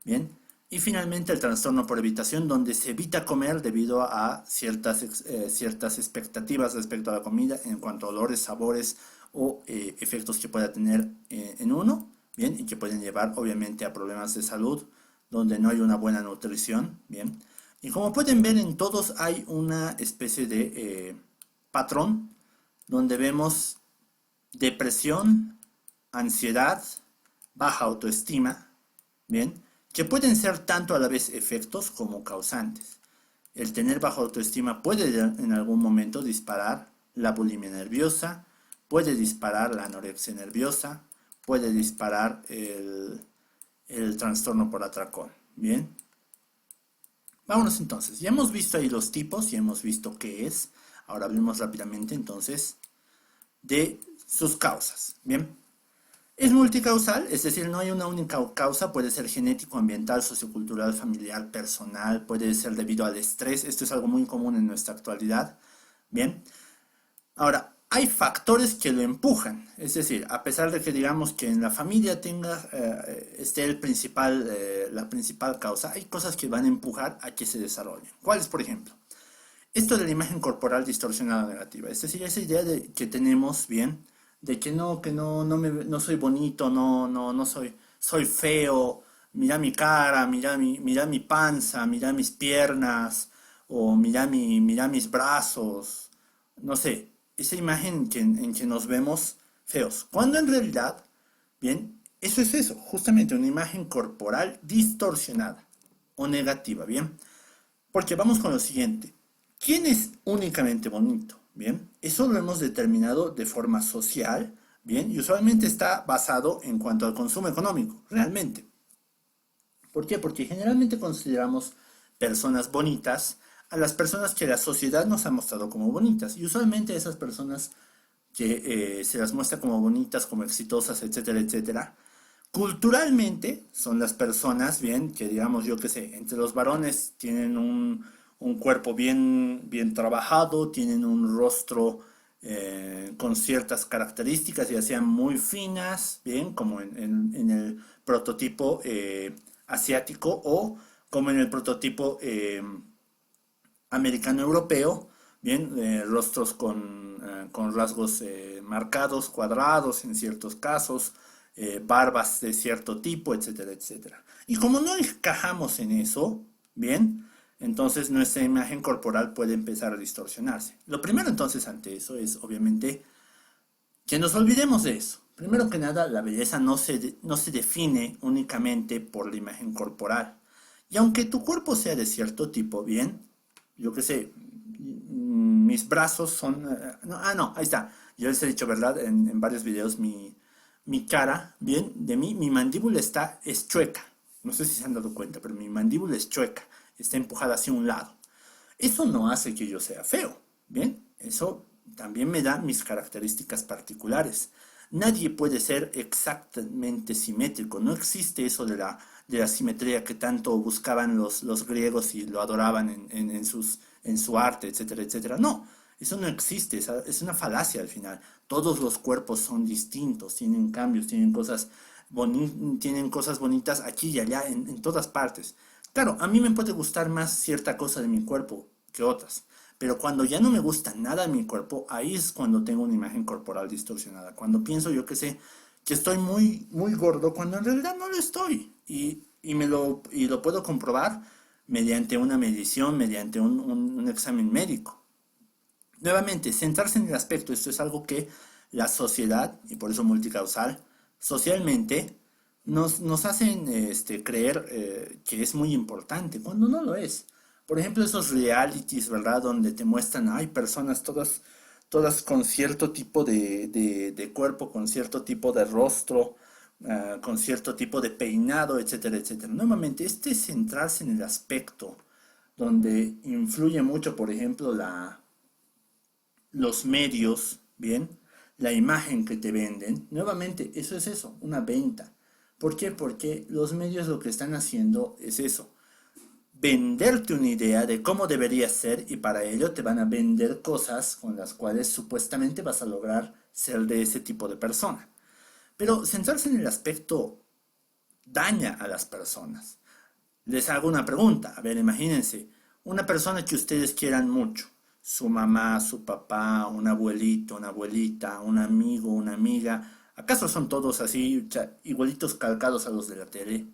Bien, y finalmente el trastorno por evitación, donde se evita comer debido a ciertas expectativas respecto a la comida en cuanto a olores, sabores o efectos que pueda tener en uno, bien, y que pueden llevar obviamente a problemas de salud, donde no hay una buena nutrición, bien. Y como pueden ver, en todos hay una especie de patrón, donde vemos depresión, ansiedad, baja autoestima, bien, que pueden ser tanto a la vez efectos como causantes. El tener baja autoestima puede en algún momento disparar la bulimia nerviosa, puede disparar la anorexia nerviosa, puede disparar el trastorno por atracón. Bien, vámonos entonces. Ya hemos visto ahí los tipos, ya hemos visto qué es. Ahora hablemos rápidamente entonces de sus causas. Bien, es multicausal, es decir, no hay una única causa, puede ser genético, ambiental, sociocultural, familiar, personal, puede ser debido al estrés, esto es algo muy común en nuestra actualidad. Bien, ahora, hay factores que lo empujan, es decir, a pesar de que digamos que en la familia esté la principal causa, hay cosas que van a empujar a que se desarrollen. ¿Cuáles, por ejemplo? Esto de la imagen corporal distorsionada negativa, es decir, esa idea que tenemos, bien, de no soy bonito, no soy feo, mira mi cara, mira mi panza, mira mis piernas, o mira mis brazos, no sé, esa imagen en que nos vemos feos, cuando en realidad, bien, eso, justamente una imagen corporal distorsionada o negativa, bien, porque vamos con lo siguiente. ¿Quién es únicamente bonito? Bien, eso lo hemos determinado de forma social, bien, y usualmente está basado en cuanto al consumo económico, realmente. ¿Por qué? Porque generalmente consideramos personas bonitas a las personas que la sociedad nos ha mostrado como bonitas, y usualmente esas personas que se las muestra como bonitas, como exitosas, etcétera, etcétera, culturalmente son las personas, bien, que digamos, yo qué sé, entre los varones tienen un cuerpo bien trabajado, tienen un rostro con ciertas características, ya sean muy finas, bien, como en el prototipo asiático o como en el prototipo americano-europeo, bien, rostros con rasgos marcados, cuadrados en ciertos casos, barbas de cierto tipo, etcétera, etcétera. Y como no encajamos en eso, bien, Entonces nuestra imagen corporal puede empezar a distorsionarse. Lo primero entonces ante eso es obviamente que nos olvidemos de eso. Primero que nada, la belleza no se define únicamente por la imagen corporal. Y aunque tu cuerpo sea de cierto tipo, bien, yo qué sé, mis brazos son... no, ahí está. Yo les he dicho, ¿verdad? En varios videos, mi cara, bien, mi mandíbula es chueca. No sé si se han dado cuenta, pero mi mandíbula es chueca. Está empujada hacia un lado. Eso no hace que yo sea feo, ¿bien? Eso también me da mis características particulares. Nadie puede ser exactamente simétrico. No existe eso de la simetría que tanto buscaban los griegos y lo adoraban en su arte, etcétera, etcétera. No, eso no existe. Es una falacia al final. Todos los cuerpos son distintos, tienen cambios, tienen cosas bonitas aquí y allá, en todas partes. Claro, a mí me puede gustar más cierta cosa de mi cuerpo que otras, pero cuando ya no me gusta nada de mi cuerpo, ahí es cuando tengo una imagen corporal distorsionada. Cuando pienso, yo que sé, que estoy muy gordo, cuando en realidad no lo estoy. Y lo puedo comprobar mediante una medición, mediante un examen médico. Nuevamente, centrarse en el aspecto, esto es algo que la sociedad, y por eso multicausal, socialmente nos hacen creer que es muy importante, cuando no lo es. Por ejemplo, esos realities, ¿verdad? Donde te muestran, hay personas todas con cierto tipo de cuerpo, con cierto tipo de rostro, con cierto tipo de peinado, etcétera, etcétera. Nuevamente, este es centrarse en el aspecto donde influye mucho, por ejemplo, los medios, ¿bien? La imagen que te venden. Nuevamente, eso es eso, una venta. ¿Por qué? Porque los medios lo que están haciendo es eso, venderte una idea de cómo debería ser y para ello te van a vender cosas con las cuales supuestamente vas a lograr ser de ese tipo de persona. Pero centrarse en el aspecto daña a las personas. Les hago una pregunta. A ver, imagínense, una persona que ustedes quieran mucho, su mamá, su papá, un abuelito, una abuelita, un amigo, una amiga, ¿acaso son todos así, igualitos calcados a los de la tele?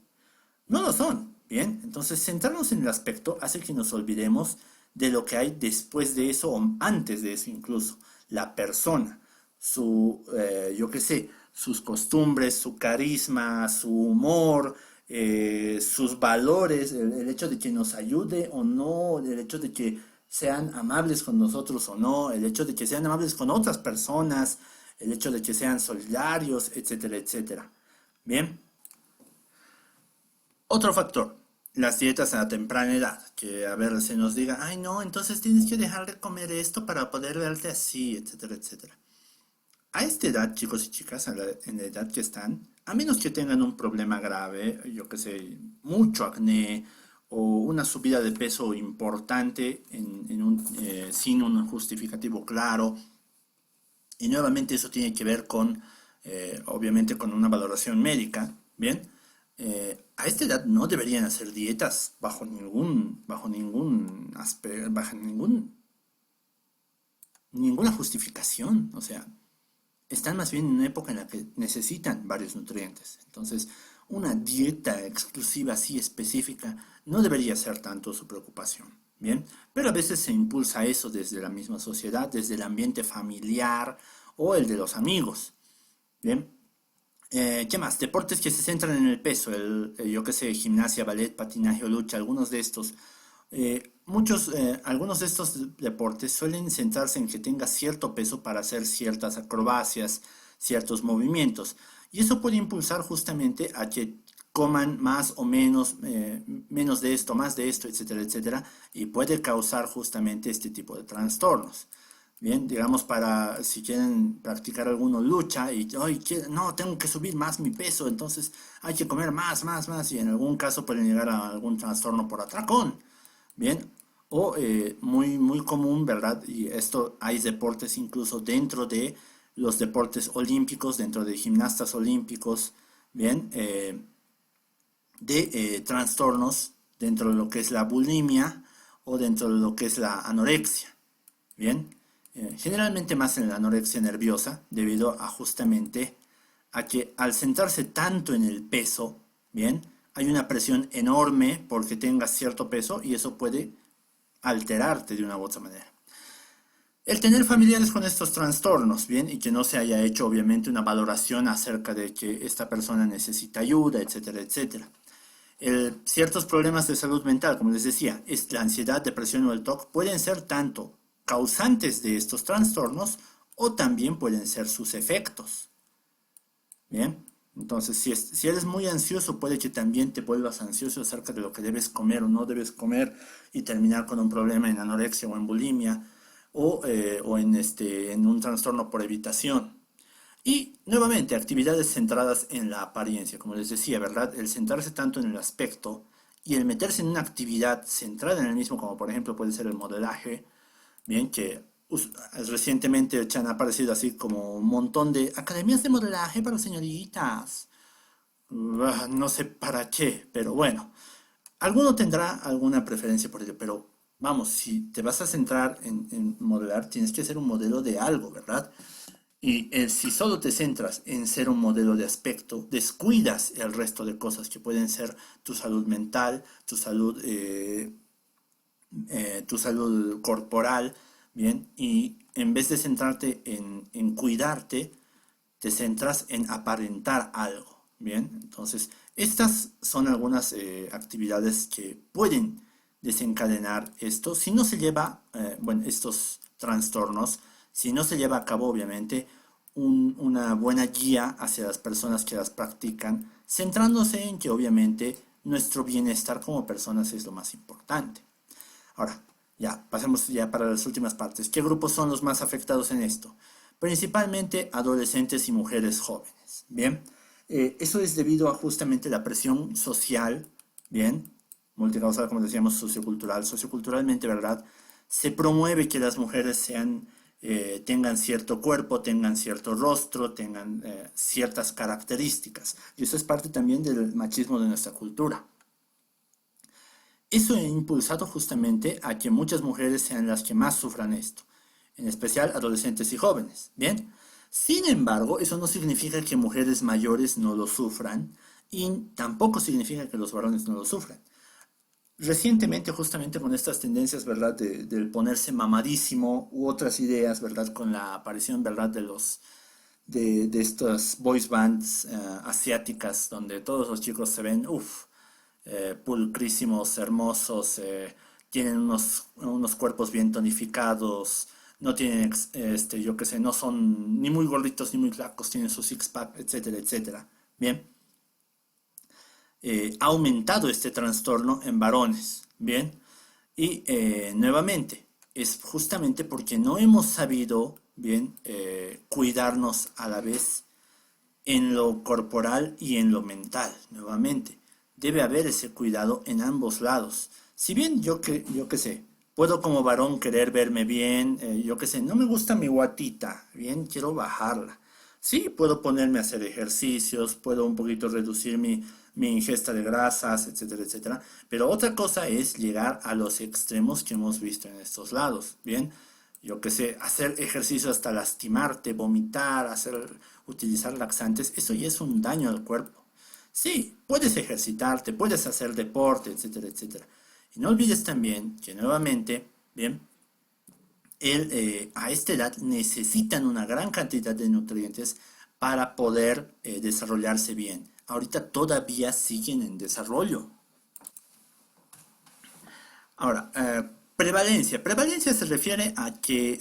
No lo son, ¿bien? Entonces, centrarnos en el aspecto hace que nos olvidemos de lo que hay después de eso o antes de eso incluso. La persona, yo qué sé, sus costumbres, su carisma, su humor, sus valores, el hecho de que nos ayude o no, el hecho de que sean amables con nosotros o no, el hecho de que sean amables con otras personas, el hecho de que sean solidarios, etcétera, etcétera. Bien. Otro factor, las dietas a temprana edad, que a ver, se nos diga, ay no, entonces tienes que dejar de comer esto para poder verte así, etcétera, etcétera. A esta edad, chicos y chicas, en la edad que están, a menos que tengan un problema grave, yo que sé, mucho acné o una subida de peso importante sin un justificativo claro, y nuevamente eso tiene que ver con, obviamente, con una valoración médica, ¿bien? A esta edad no deberían hacer dietas bajo ninguna justificación. O sea, están más bien en una época en la que necesitan varios nutrientes. Entonces, una dieta exclusiva así específica no debería ser tanto su preocupación. Bien, pero a veces se impulsa eso desde la misma sociedad, desde el ambiente familiar o el de los amigos. Bien, ¿qué más? Deportes que se centran en el peso, yo qué sé, gimnasia, ballet, patinaje o lucha, algunos de estos. Algunos de estos deportes suelen centrarse en que tenga cierto peso para hacer ciertas acrobacias, ciertos movimientos. Y eso puede impulsar justamente a que coman más o menos, menos de esto, más de esto, etcétera, etcétera, y puede causar justamente este tipo de trastornos. Bien, digamos para si quieren practicar alguna lucha y hoy no, tengo que subir más mi peso, entonces hay que comer más, y en algún caso pueden llegar a algún trastorno por atracón. Bien, o muy común, ¿verdad? Y esto hay deportes incluso dentro de los deportes olímpicos, dentro de gimnastas olímpicos, bien, de trastornos dentro de lo que es la bulimia o dentro de lo que es la anorexia. Bien, generalmente más en la anorexia nerviosa, debido a justamente a que al centrarse tanto en el peso, bien, hay una presión enorme porque tengas cierto peso y eso puede alterarte de una u otra manera. El tener familiares con estos trastornos, bien, y que no se haya hecho obviamente una valoración acerca de que esta persona necesita ayuda, etcétera, etcétera. Ciertos problemas de salud mental, como les decía, es la ansiedad, depresión o el TOC, pueden ser tanto causantes de estos trastornos o también pueden ser sus efectos. Bien, entonces si eres muy ansioso, puede que también te vuelvas ansioso acerca de lo que debes comer o no debes comer y terminar con un problema en anorexia o en bulimia o en un trastorno por evitación. Y nuevamente, actividades centradas en la apariencia, como les decía, ¿verdad? El centrarse tanto en el aspecto y el meterse en una actividad centrada en el mismo, como por ejemplo puede ser el modelaje, bien, que recientemente se han aparecido así como un montón de academias de modelaje para señoritas. No sé para qué, pero bueno, alguno tendrá alguna preferencia por ello, pero vamos, si te vas a centrar en modelar, tienes que ser un modelo de algo, ¿verdad? Y si solo te centras en ser un modelo de aspecto, descuidas el resto de cosas que pueden ser tu salud mental, tu salud corporal, ¿bien? Y en vez de centrarte en cuidarte, te centras en aparentar algo, ¿bien? Entonces, estas son algunas actividades que pueden desencadenar esto si no se lleva, bueno, estos trastornos, si no se lleva a cabo, obviamente, una buena guía hacia las personas que las practican, centrándose en que, obviamente, nuestro bienestar como personas es lo más importante. Ahora, ya, pasemos ya para las últimas partes. ¿Qué grupos son los más afectados en esto? Principalmente adolescentes y mujeres jóvenes. Bien, eso es debido a justamente la presión social, bien, multicausal, como decíamos, sociocultural. Socioculturalmente, ¿verdad? Se promueve que las mujeres tengan cierto cuerpo, tengan cierto rostro, tengan ciertas características. Y eso es parte también del machismo de nuestra cultura. Eso ha impulsado justamente a que muchas mujeres sean las que más sufran esto, en especial adolescentes y jóvenes. Bien, sin embargo, eso no significa que mujeres mayores no lo sufran y tampoco significa que los varones no lo sufran. Recientemente, justamente con estas tendencias, ¿verdad?, del ponerse mamadísimo u otras ideas, ¿verdad?, con la aparición, ¿verdad?, de estas boys bands asiáticas, donde todos los chicos se ven, pulcrísimos, hermosos, tienen unos cuerpos bien tonificados, no tienen, yo qué sé, no son ni muy gorditos ni muy flacos, tienen su six-pack, etcétera, etcétera. Bien, ha aumentado este trastorno en varones, bien, y nuevamente, es justamente porque no hemos sabido, bien, cuidarnos a la vez en lo corporal y en lo mental, nuevamente. Debe haber ese cuidado en ambos lados. Si bien yo que sé, puedo como varón querer verme bien, yo que sé, no me gusta mi guatita, bien, quiero bajarla. Sí, puedo ponerme a hacer ejercicios, puedo un poquito reducir mi ingesta de grasas, etcétera, etcétera. Pero otra cosa es llegar a los extremos que hemos visto en estos lados, bien. Yo que sé, hacer ejercicio hasta lastimarte, vomitar, utilizar laxantes, eso ya es un daño al cuerpo. Sí, puedes ejercitarte, puedes hacer deporte, etcétera, etcétera. Y no olvides también que nuevamente, bien, a esta edad necesitan una gran cantidad de nutrientes para poder desarrollarse bien. Ahorita todavía siguen en desarrollo. Ahora, prevalencia. Prevalencia se refiere a que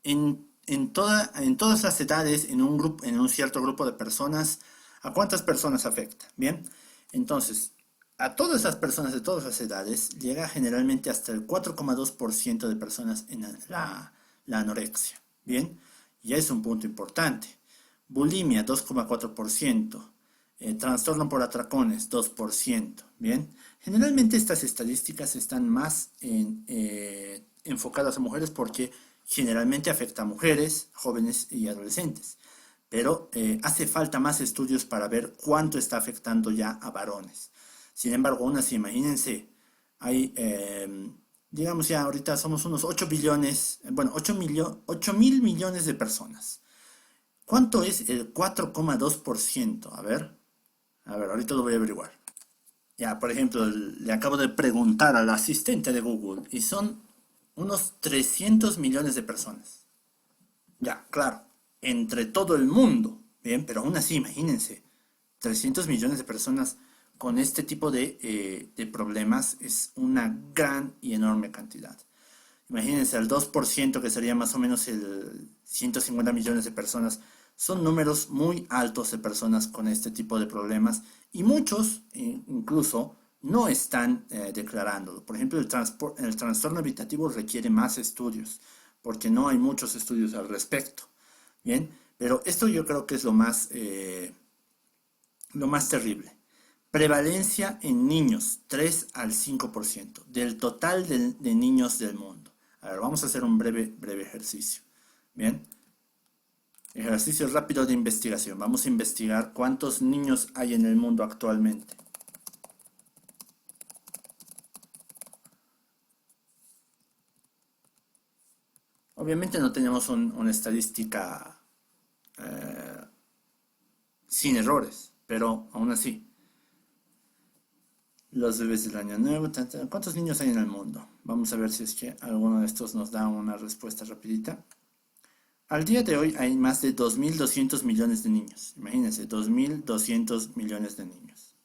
en todas las edades, en un cierto grupo de personas, ¿a cuántas personas afecta? Bien, entonces, a todas las personas de todas las edades llega generalmente hasta el 4,2% de personas en la anorexia. Bien, ya es un punto importante. Bulimia, 2,4%. Trastorno por atracones, 2%. Bien, generalmente estas estadísticas están más enfocadas a mujeres porque generalmente afecta a mujeres, jóvenes y adolescentes. Pero hace falta más estudios para ver cuánto está afectando ya a varones. Sin embargo, aún así, imagínense, hay, digamos ya ahorita somos unos 8 billones, bueno, 8.000 millones de personas. ¿Cuánto es el 4,2%? A ver, ahorita lo voy a averiguar. Ya, por ejemplo, le acabo de preguntar al asistente de Google y son unos 300 millones de personas. Ya, claro, entre todo el mundo, bien, pero aún así, imagínense, 300 millones de personas con este tipo de problemas es una gran y enorme cantidad. Imagínense, el 2% que sería más o menos el 150 millones de personas, son números muy altos de personas con este tipo de problemas y muchos incluso no están declarándolo. Por ejemplo, el trastorno evitativo requiere más estudios porque no hay muchos estudios al respecto. Bien, pero esto yo creo que es lo más terrible. Prevalencia en niños, 3 al 5% del total de niños del mundo. A ver, vamos a hacer un breve ejercicio. Bien, ejercicio rápido de investigación. Vamos a investigar cuántos niños hay en el mundo actualmente. Obviamente no tenemos una estadística eh, sin errores, pero aún así. Los bebés del año nuevo. ¿Cuántos niños hay en el mundo? Vamos a ver si es que alguno de estos nos da una respuesta rapidita. Al día de hoy hay más de 2.200 millones de niños. Imagínense, 2.200 millones de niños.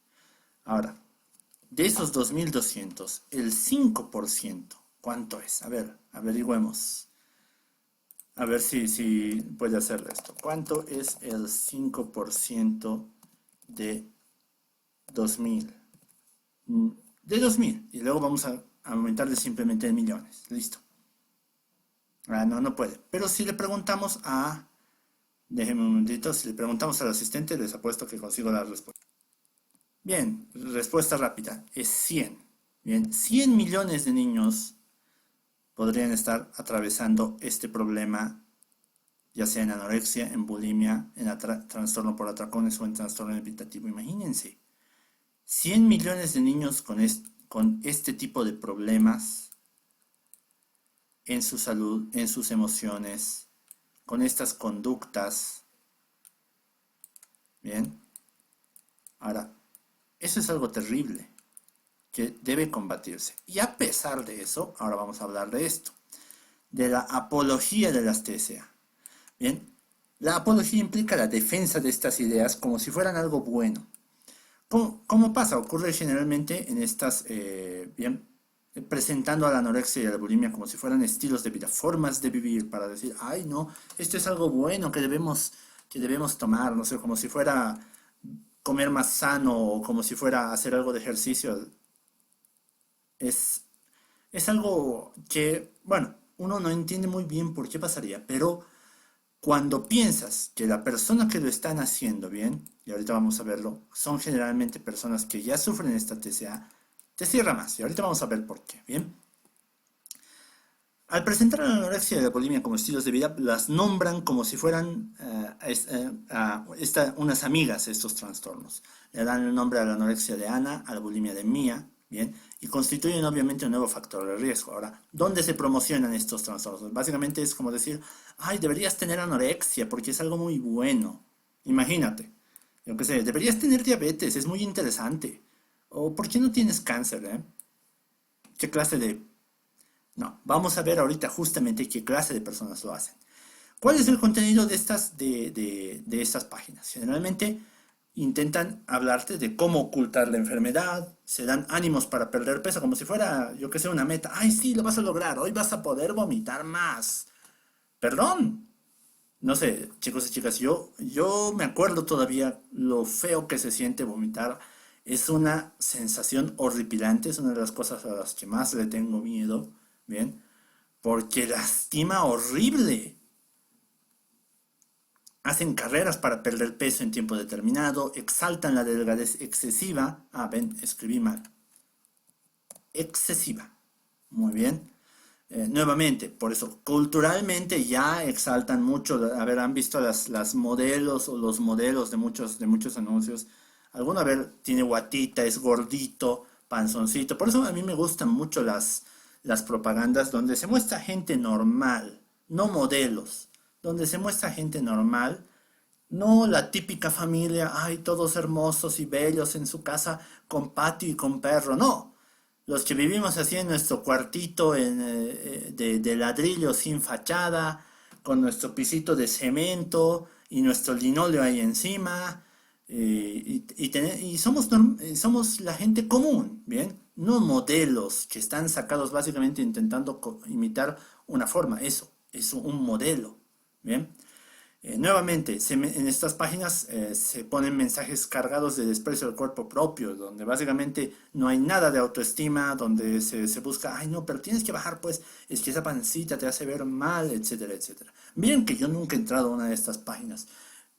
Ahora, de esos 2.200, el 5%, ¿cuánto es? A ver, averigüemos. A ver si puede hacer esto. ¿Cuánto es el 5% de 2.000? De 2.000. Y luego vamos a aumentarle simplemente en millones. Listo. Ah, no, no puede. Pero si le preguntamos a... Déjenme un momentito. Si le preguntamos al asistente, les apuesto que consigo la respuesta. Bien, respuesta rápida. Es 100. Bien, 100 millones de niños podrían estar atravesando este problema, ya sea en anorexia, en bulimia, en trastorno por atracones o en trastorno evitativo. Imagínense. 100 millones de niños con este tipo de problemas en su salud, en sus emociones, con estas conductas. Bien, ahora, eso es algo terrible que debe combatirse. Y a pesar de eso, ahora vamos a hablar de esto, de la apología de las TCA. Bien, la apología implica la defensa de estas ideas como si fueran algo bueno. ¿Cómo pasa? Ocurre generalmente en estas, bien, presentando a la anorexia y a la bulimia como si fueran estilos de vida, formas de vivir, para decir, ay no, esto es algo bueno que debemos tomar, no sé, como si fuera comer más sano o como si fuera hacer algo de ejercicio. Es, es algo que, bueno, uno no entiende muy bien por qué pasaría, pero cuando piensas que la persona que lo están haciendo bien, y ahorita vamos a verlo, son generalmente personas que ya sufren esta TCA, te cierra más. Y ahorita vamos a ver por qué, ¿bien? Al presentar la anorexia y la bulimia como estilos de vida, las nombran como si fueran unas amigas estos trastornos. Le dan el nombre a la anorexia de Ana, a la bulimia de Mía, ¿bien? Y constituyen obviamente un nuevo factor de riesgo. Ahora, ¿dónde se promocionan estos trastornos? Básicamente es como decir, ay, deberías tener anorexia porque es algo muy bueno. Imagínate, yo qué sé, deberías tener diabetes, es muy interesante. O ¿por qué no tienes cáncer, ¿Qué clase de no, vamos a ver ahorita justamente qué clase de personas lo hacen. ¿Cuál es el contenido de estas páginas? Generalmente intentan hablarte de cómo ocultar la enfermedad, se dan ánimos para perder peso, como si fuera, yo que sé, una meta. Ay, sí, lo vas a lograr, hoy vas a poder vomitar más. Perdón. No sé, chicos y chicas, yo me acuerdo todavía lo feo que se siente vomitar. Es una sensación horripilante, es una de las cosas a las que más le tengo miedo, ¿bien? Porque lastima horrible. Hacen carreras para perder peso en tiempo determinado, exaltan la delgadez excesiva. Ah, ven, escribí mal. Excesiva. Muy bien. Nuevamente, por eso, culturalmente ya exaltan mucho, a ver, han visto las modelos o los modelos de muchos anuncios. Alguno, a ver, tiene guatita, es gordito, panzoncito. Por eso a mí me gustan mucho las propagandas donde se muestra gente normal, no modelos, donde se muestra gente normal No la típica familia, ay, todos hermosos y bellos en su casa con patio y con perro, no. Los que vivimos así en nuestro cuartito de ladrillo sin fachada, con nuestro pisito de cemento y nuestro linóleo ahí encima, y somos la gente común, ¿bien? No modelos que están sacados básicamente intentando imitar una forma, eso, es un modelo, ¿bien? Nuevamente, en estas páginas se ponen mensajes cargados de desprecio del cuerpo propio, donde básicamente no hay nada de autoestima, donde se busca, ay no, pero tienes que bajar, pues es que esa pancita te hace ver mal, etcétera, etcétera. Miren que yo nunca he entrado a una de estas páginas,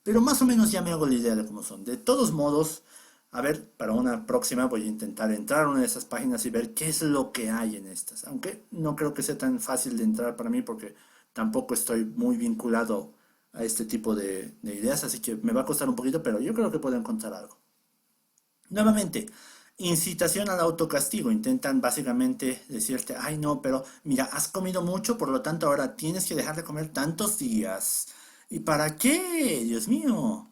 pero más o menos ya me hago la idea de cómo son. De todos modos, a ver, para una próxima voy a intentar entrar a una de esas páginas y ver qué es lo que hay en estas, aunque no creo que sea tan fácil de entrar para mí porque tampoco estoy muy vinculado a este tipo de ideas, así que me va a costar un poquito, pero yo creo que puedo encontrar algo. Nuevamente, incitación al autocastigo. Intentan básicamente decirte, ay no, pero mira, has comido mucho, por lo tanto ahora tienes que dejar de comer tantos días. ¿Y para qué? Dios mío.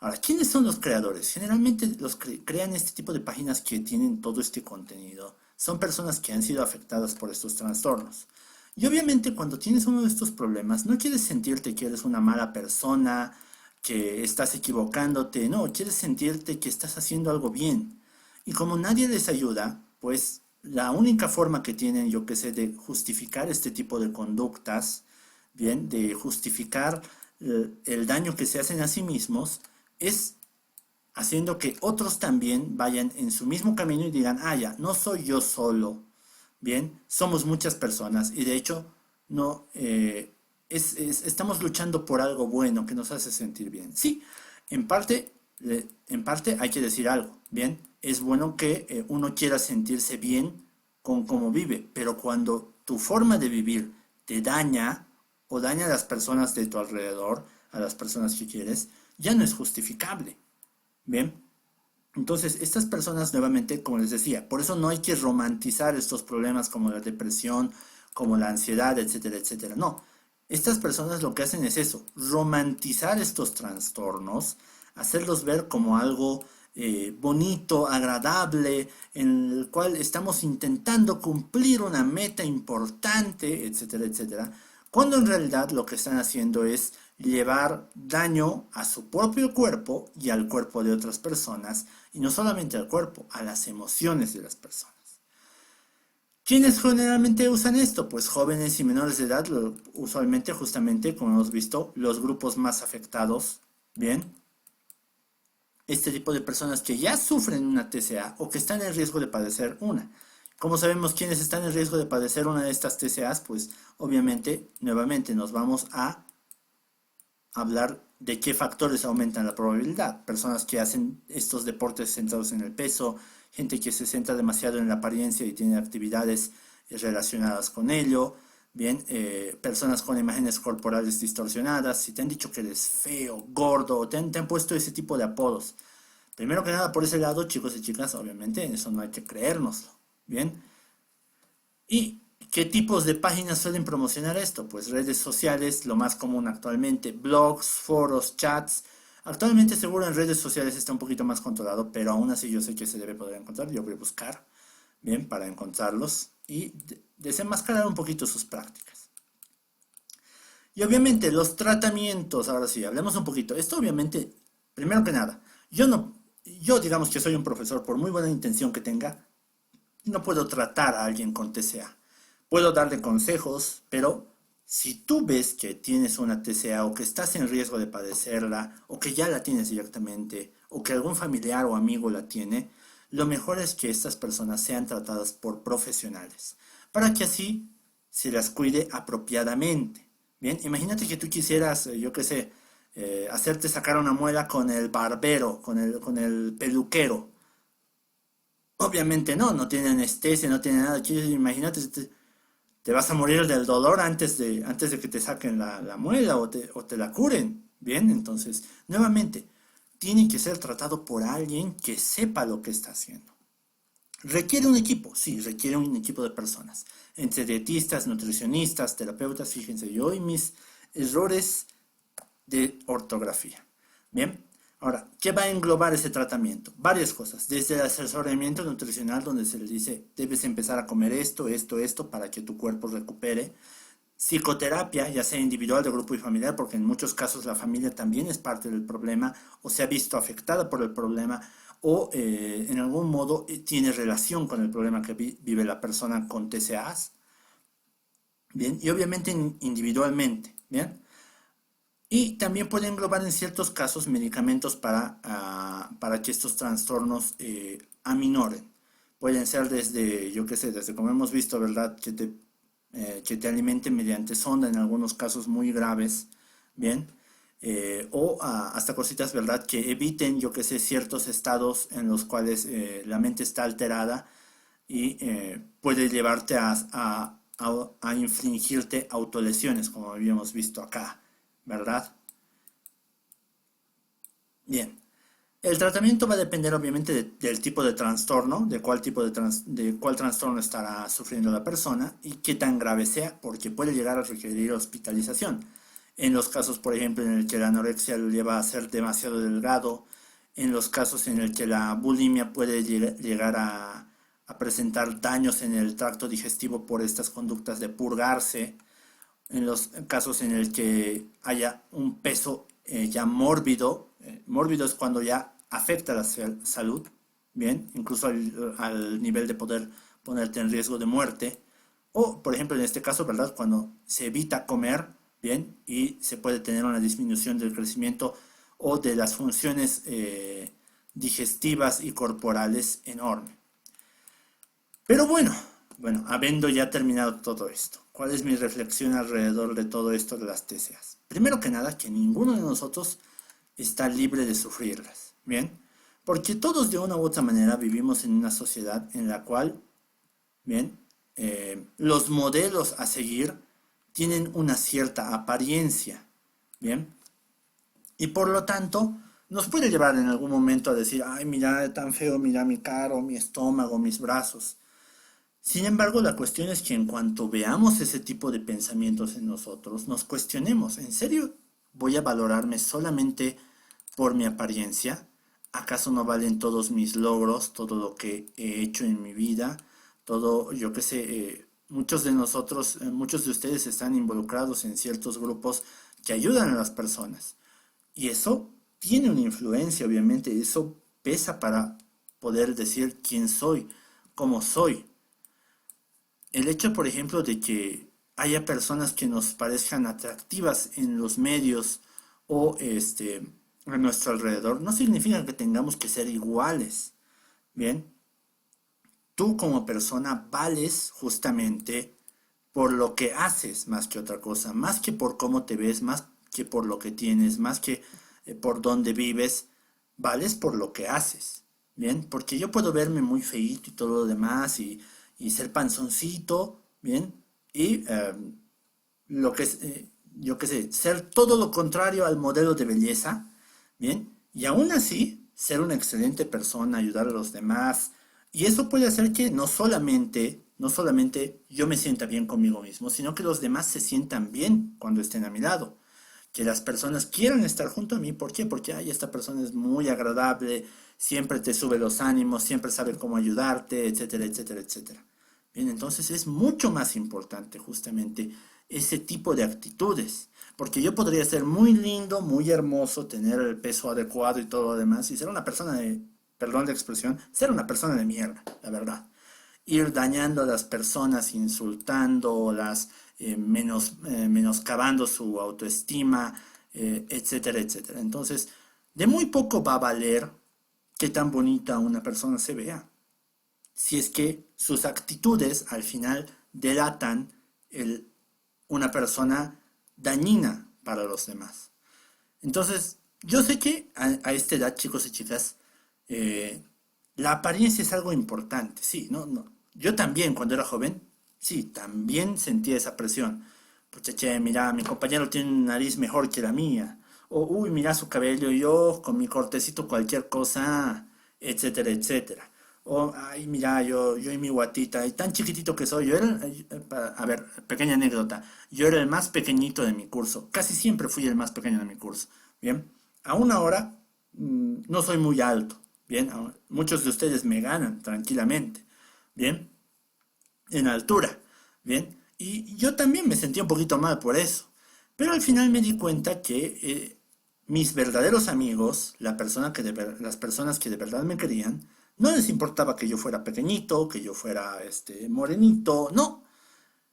Ahora, ¿quiénes son los creadores? Generalmente los crean este tipo de páginas que tienen todo este contenido. Son personas que han sido afectadas por estos trastornos. Y obviamente cuando tienes uno de estos problemas, no quieres sentirte que eres una mala persona, que estás equivocándote, no, quieres sentirte que estás haciendo algo bien. Y como nadie les ayuda, pues la única forma que tienen, yo que sé, de justificar este tipo de conductas, bien, de justificar el daño que se hacen a sí mismos, es haciendo que otros también vayan en su mismo camino y digan, ah, ya, no soy yo solo, bien, somos muchas personas y de hecho no estamos luchando por algo bueno que nos hace sentir bien. Sí, en parte hay que decir algo, bien, es bueno que uno quiera sentirse bien con cómo vive, pero cuando tu forma de vivir te daña o daña a las personas de tu alrededor, a las personas que quieres, ya no es justificable. Bien, entonces estas personas nuevamente, como les decía, por eso no hay que romantizar estos problemas como la depresión, como la ansiedad, etcétera, etcétera. No, estas personas lo que hacen es eso, romantizar estos trastornos, hacerlos ver como algo bonito, agradable, en el cual estamos intentando cumplir una meta importante, etcétera, etcétera, cuando en realidad lo que están haciendo es llevar daño a su propio cuerpo y al cuerpo de otras personas, y no solamente al cuerpo, a las emociones de las personas. ¿Quiénes generalmente usan esto? Pues jóvenes y menores de edad, usualmente justamente, como hemos visto, los grupos más afectados, ¿bien? Este tipo de personas que ya sufren una TCA o que están en riesgo de padecer una. ¿Cómo sabemos quiénes están en riesgo de padecer una de estas TCAs? Pues obviamente, nuevamente nos vamos a hablar de qué factores aumentan la probabilidad. Personas que hacen estos deportes centrados en el peso, gente que se centra demasiado en la apariencia y tiene actividades relacionadas con ello, bien, personas con imágenes corporales distorsionadas, si te han dicho que eres feo, gordo, te han puesto ese tipo de apodos. Primero que nada, por ese lado, chicos y chicas, obviamente, eso no hay que creérnoslo, bien. ¿Y qué tipos de páginas suelen promocionar esto? Pues redes sociales, lo más común actualmente, blogs, foros, chats. Actualmente seguro en redes sociales está un poquito más controlado, pero aún así yo sé que se debe poder encontrar. Yo voy a buscar, bien, para encontrarlos y desenmascarar un poquito sus prácticas. Y obviamente los tratamientos, ahora sí, hablemos un poquito. Esto obviamente, primero que nada, yo digamos que soy un profesor, por muy buena intención que tenga, no puedo tratar a alguien con TCA. Puedo darle consejos, pero si tú ves que tienes una TCA o que estás en riesgo de padecerla o que ya la tienes directamente o que algún familiar o amigo la tiene, lo mejor es que estas personas sean tratadas por profesionales para que así se las cuide apropiadamente. Bien, imagínate que tú quisieras, yo qué sé, hacerte sacar una muela con el barbero, con el peluquero. Obviamente no, no tiene anestesia, no tiene nada. Imagínate, te vas a morir del dolor antes de que te saquen la muela o te la curen. Bien, entonces, nuevamente, tiene que ser tratado por alguien que sepa lo que está haciendo. ¿Requiere un equipo? Sí, requiere un equipo de personas. Entre dietistas, nutricionistas, terapeutas, fíjense yo y mis errores de ortografía. Bien, ahora, ¿qué va a englobar ese tratamiento? Varias cosas, desde el asesoramiento nutricional donde se le dice, debes empezar a comer esto, esto, esto para que tu cuerpo recupere. Psicoterapia, ya sea individual, de grupo y familiar, porque en muchos casos la familia también es parte del problema o se ha visto afectada por el problema o en algún modo tiene relación con el problema que vive la persona con TCAs, bien, y obviamente individualmente, bien. Y también puede englobar en ciertos casos medicamentos para que estos trastornos aminoren. Pueden ser desde, yo qué sé, desde como hemos visto, ¿verdad? Que te alimenten mediante sonda en algunos casos muy graves, ¿bien? Hasta cositas, ¿verdad? Que eviten, yo qué sé, ciertos estados en los cuales la mente está alterada y puede llevarte a infligirte autolesiones, como habíamos visto acá, ¿verdad? Bien. El tratamiento va a depender obviamente del tipo de trastorno, de cuál tipo de cuál trastorno estará sufriendo la persona y qué tan grave sea, porque puede llegar a requerir hospitalización. En los casos, por ejemplo, en el que la anorexia lo lleva a ser demasiado delgado, en los casos en el que la bulimia puede llegar a presentar daños en el tracto digestivo por estas conductas de purgarse, en los casos en el que haya un peso ya mórbido. Mórbido es cuando ya afecta la salud, bien, incluso al nivel de poder ponerte en riesgo de muerte. O, por ejemplo, en este caso, ¿verdad? Cuando se evita comer, bien, y se puede tener una disminución del crecimiento o de las funciones digestivas y corporales enorme. Pero bueno, habiendo ya terminado todo esto, ¿cuál es mi reflexión alrededor de todo esto de las TCAs? Primero que nada, que ninguno de nosotros está libre de sufrirlas, ¿bien? Porque todos de una u otra manera vivimos en una sociedad en la cual, ¿bien? Los modelos a seguir tienen una cierta apariencia, ¿bien? Y por lo tanto, nos puede llevar en algún momento a decir, ay, mira, tan feo, mira mi cara, mi estómago, mis brazos. Sin embargo, la cuestión es que en cuanto veamos ese tipo de pensamientos en nosotros, nos cuestionemos, ¿en serio voy a valorarme solamente por mi apariencia? ¿Acaso no valen todos mis logros, todo lo que he hecho en mi vida? Todo, yo qué sé, muchos de nosotros, muchos de ustedes están involucrados en ciertos grupos que ayudan a las personas. Y eso tiene una influencia, obviamente, eso pesa para poder decir quién soy, cómo soy. El hecho, por ejemplo, de que haya personas que nos parezcan atractivas en los medios o a nuestro alrededor, no significa que tengamos que ser iguales. Bien, tú como persona vales justamente por lo que haces más que otra cosa, más que por cómo te ves, más que por lo que tienes, más que por dónde vives, vales por lo que haces. Bien, porque yo puedo verme muy feíto y todo lo demás y ser panzoncito, bien, y lo que es, yo qué sé, ser todo lo contrario al modelo de belleza, bien, y aún así ser una excelente persona, ayudar a los demás, y eso puede hacer que no solamente yo me sienta bien conmigo mismo, sino que los demás se sientan bien cuando estén a mi lado. Que las personas quieran estar junto a mí, ¿por qué? Porque ay, esta persona es muy agradable, siempre te sube los ánimos, siempre sabe cómo ayudarte, etcétera, etcétera, etcétera. Bien, entonces es mucho más importante justamente ese tipo de actitudes, porque yo podría ser muy lindo, muy hermoso, tener el peso adecuado y todo lo demás, y ser una persona de, perdón de expresión, ser una persona de mierda, la verdad. Ir dañando a las personas, insultándolas, menoscabando su autoestima, etcétera, etcétera. Entonces, de muy poco va a valer qué tan bonita una persona se vea si es que sus actitudes al final delatan una persona dañina para los demás. Entonces, yo sé que a esta edad, chicos y chicas, eh, la apariencia es algo importante, sí, ¿no? No. Yo también, cuando era joven, sí, también sentía esa presión. Pues, che, mira, mi compañero tiene una nariz mejor que la mía. O, uy, mira su cabello, yo con mi cortecito cualquier cosa, etcétera, etcétera. O, ay, mira, yo y mi guatita, y tan chiquitito que soy, yo era, a ver, pequeña anécdota, yo era el más pequeñito de mi curso, casi siempre fui el más pequeño de mi curso, ¿bien? aún ahora no soy muy alto, bien, muchos de ustedes me ganan tranquilamente, bien, en altura, bien, y yo también me sentí un poquito mal por eso, pero al final me di cuenta que mis verdaderos amigos, las personas que de verdad me querían, no les importaba que yo fuera pequeñito, que yo fuera morenito, no,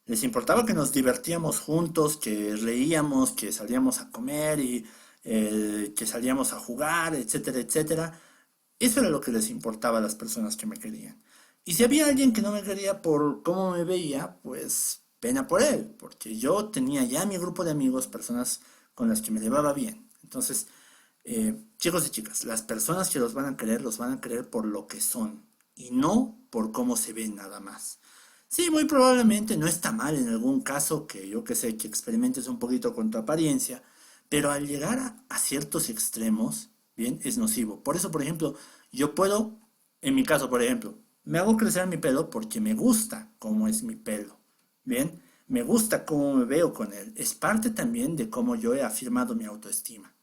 les importaba que nos divertíamos juntos, que reíamos, que salíamos a comer y que salíamos a jugar, etcétera, etcétera. Eso era lo que les importaba a las personas que me querían. Y si había alguien que no me quería por cómo me veía, pues pena por él, porque yo tenía ya mi grupo de amigos, personas con las que me llevaba bien. Entonces, chicos y chicas, las personas que los van a querer por lo que son y no por cómo se ven nada más. Sí, muy probablemente no está mal en algún caso que yo que sé, que experimentes un poquito con tu apariencia, pero al llegar a ciertos extremos, bien, es nocivo. Por eso, por ejemplo, yo puedo, en mi caso, por ejemplo, me hago crecer mi pelo porque me gusta cómo es mi pelo, bien, me gusta cómo me veo con él. Es parte también de cómo yo he afirmado mi autoestima.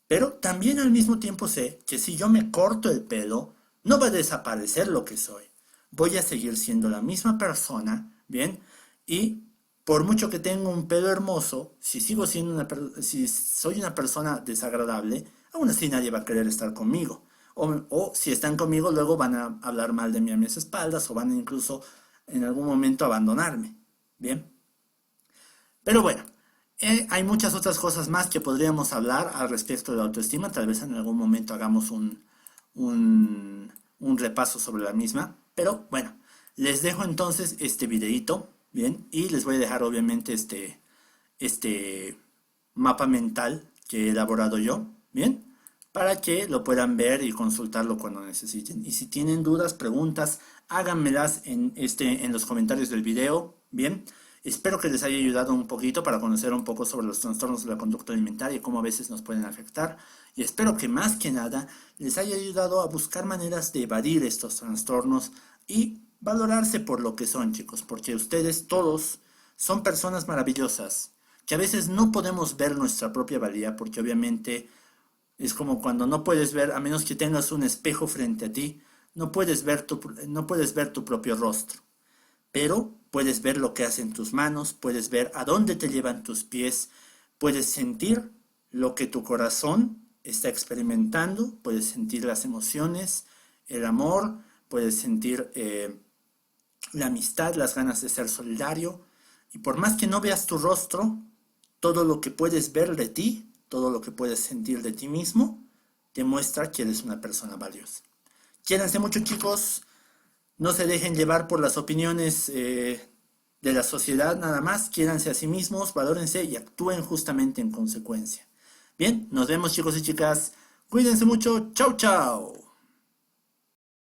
Pero también al mismo tiempo sé que si yo me corto el pelo, no va a desaparecer lo que soy. Voy a seguir siendo la misma persona, ¿bien? Y por mucho que tenga un pelo hermoso, si sigo siendo si soy una persona desagradable, aún así nadie va a querer estar conmigo. O si están conmigo, luego van a hablar mal de mí a mis espaldas o van a incluso en algún momento abandonarme. ¿Bien? Pero bueno, hay muchas otras cosas más que podríamos hablar al respecto de la autoestima. Tal vez en algún momento hagamos un repaso sobre la misma. Pero bueno, les dejo entonces este videito, ¿bien? Y les voy a dejar obviamente este mapa mental que he elaborado yo, ¿bien? Para que lo puedan ver y consultarlo cuando necesiten. Y si tienen dudas, preguntas, háganmelas en los comentarios del video, ¿bien? Espero que les haya ayudado un poquito para conocer un poco sobre los trastornos de la conducta alimentaria y cómo a veces nos pueden afectar. Y espero que más que nada les haya ayudado a buscar maneras de evadir estos trastornos y valorarse por lo que son, chicos, porque ustedes todos son personas maravillosas, que a veces no podemos ver nuestra propia valía, porque obviamente es como cuando no puedes ver, a menos que tengas un espejo frente a ti, no puedes ver tu propio rostro, pero puedes ver lo que hacen tus manos, puedes ver a dónde te llevan tus pies, puedes sentir lo que tu corazón está experimentando, puedes sentir las emociones, el amor, puedes sentir la amistad, las ganas de ser solidario, y por más que no veas tu rostro, todo lo que puedes ver de ti, todo lo que puedes sentir de ti mismo, demuestra que eres una persona valiosa. Quiéranse mucho, chicos. No se dejen llevar por las opiniones de la sociedad nada más. Quiéranse a sí mismos, valórense y actúen justamente en consecuencia. Bien, nos vemos, chicos y chicas. Cuídense mucho. Chau, chau.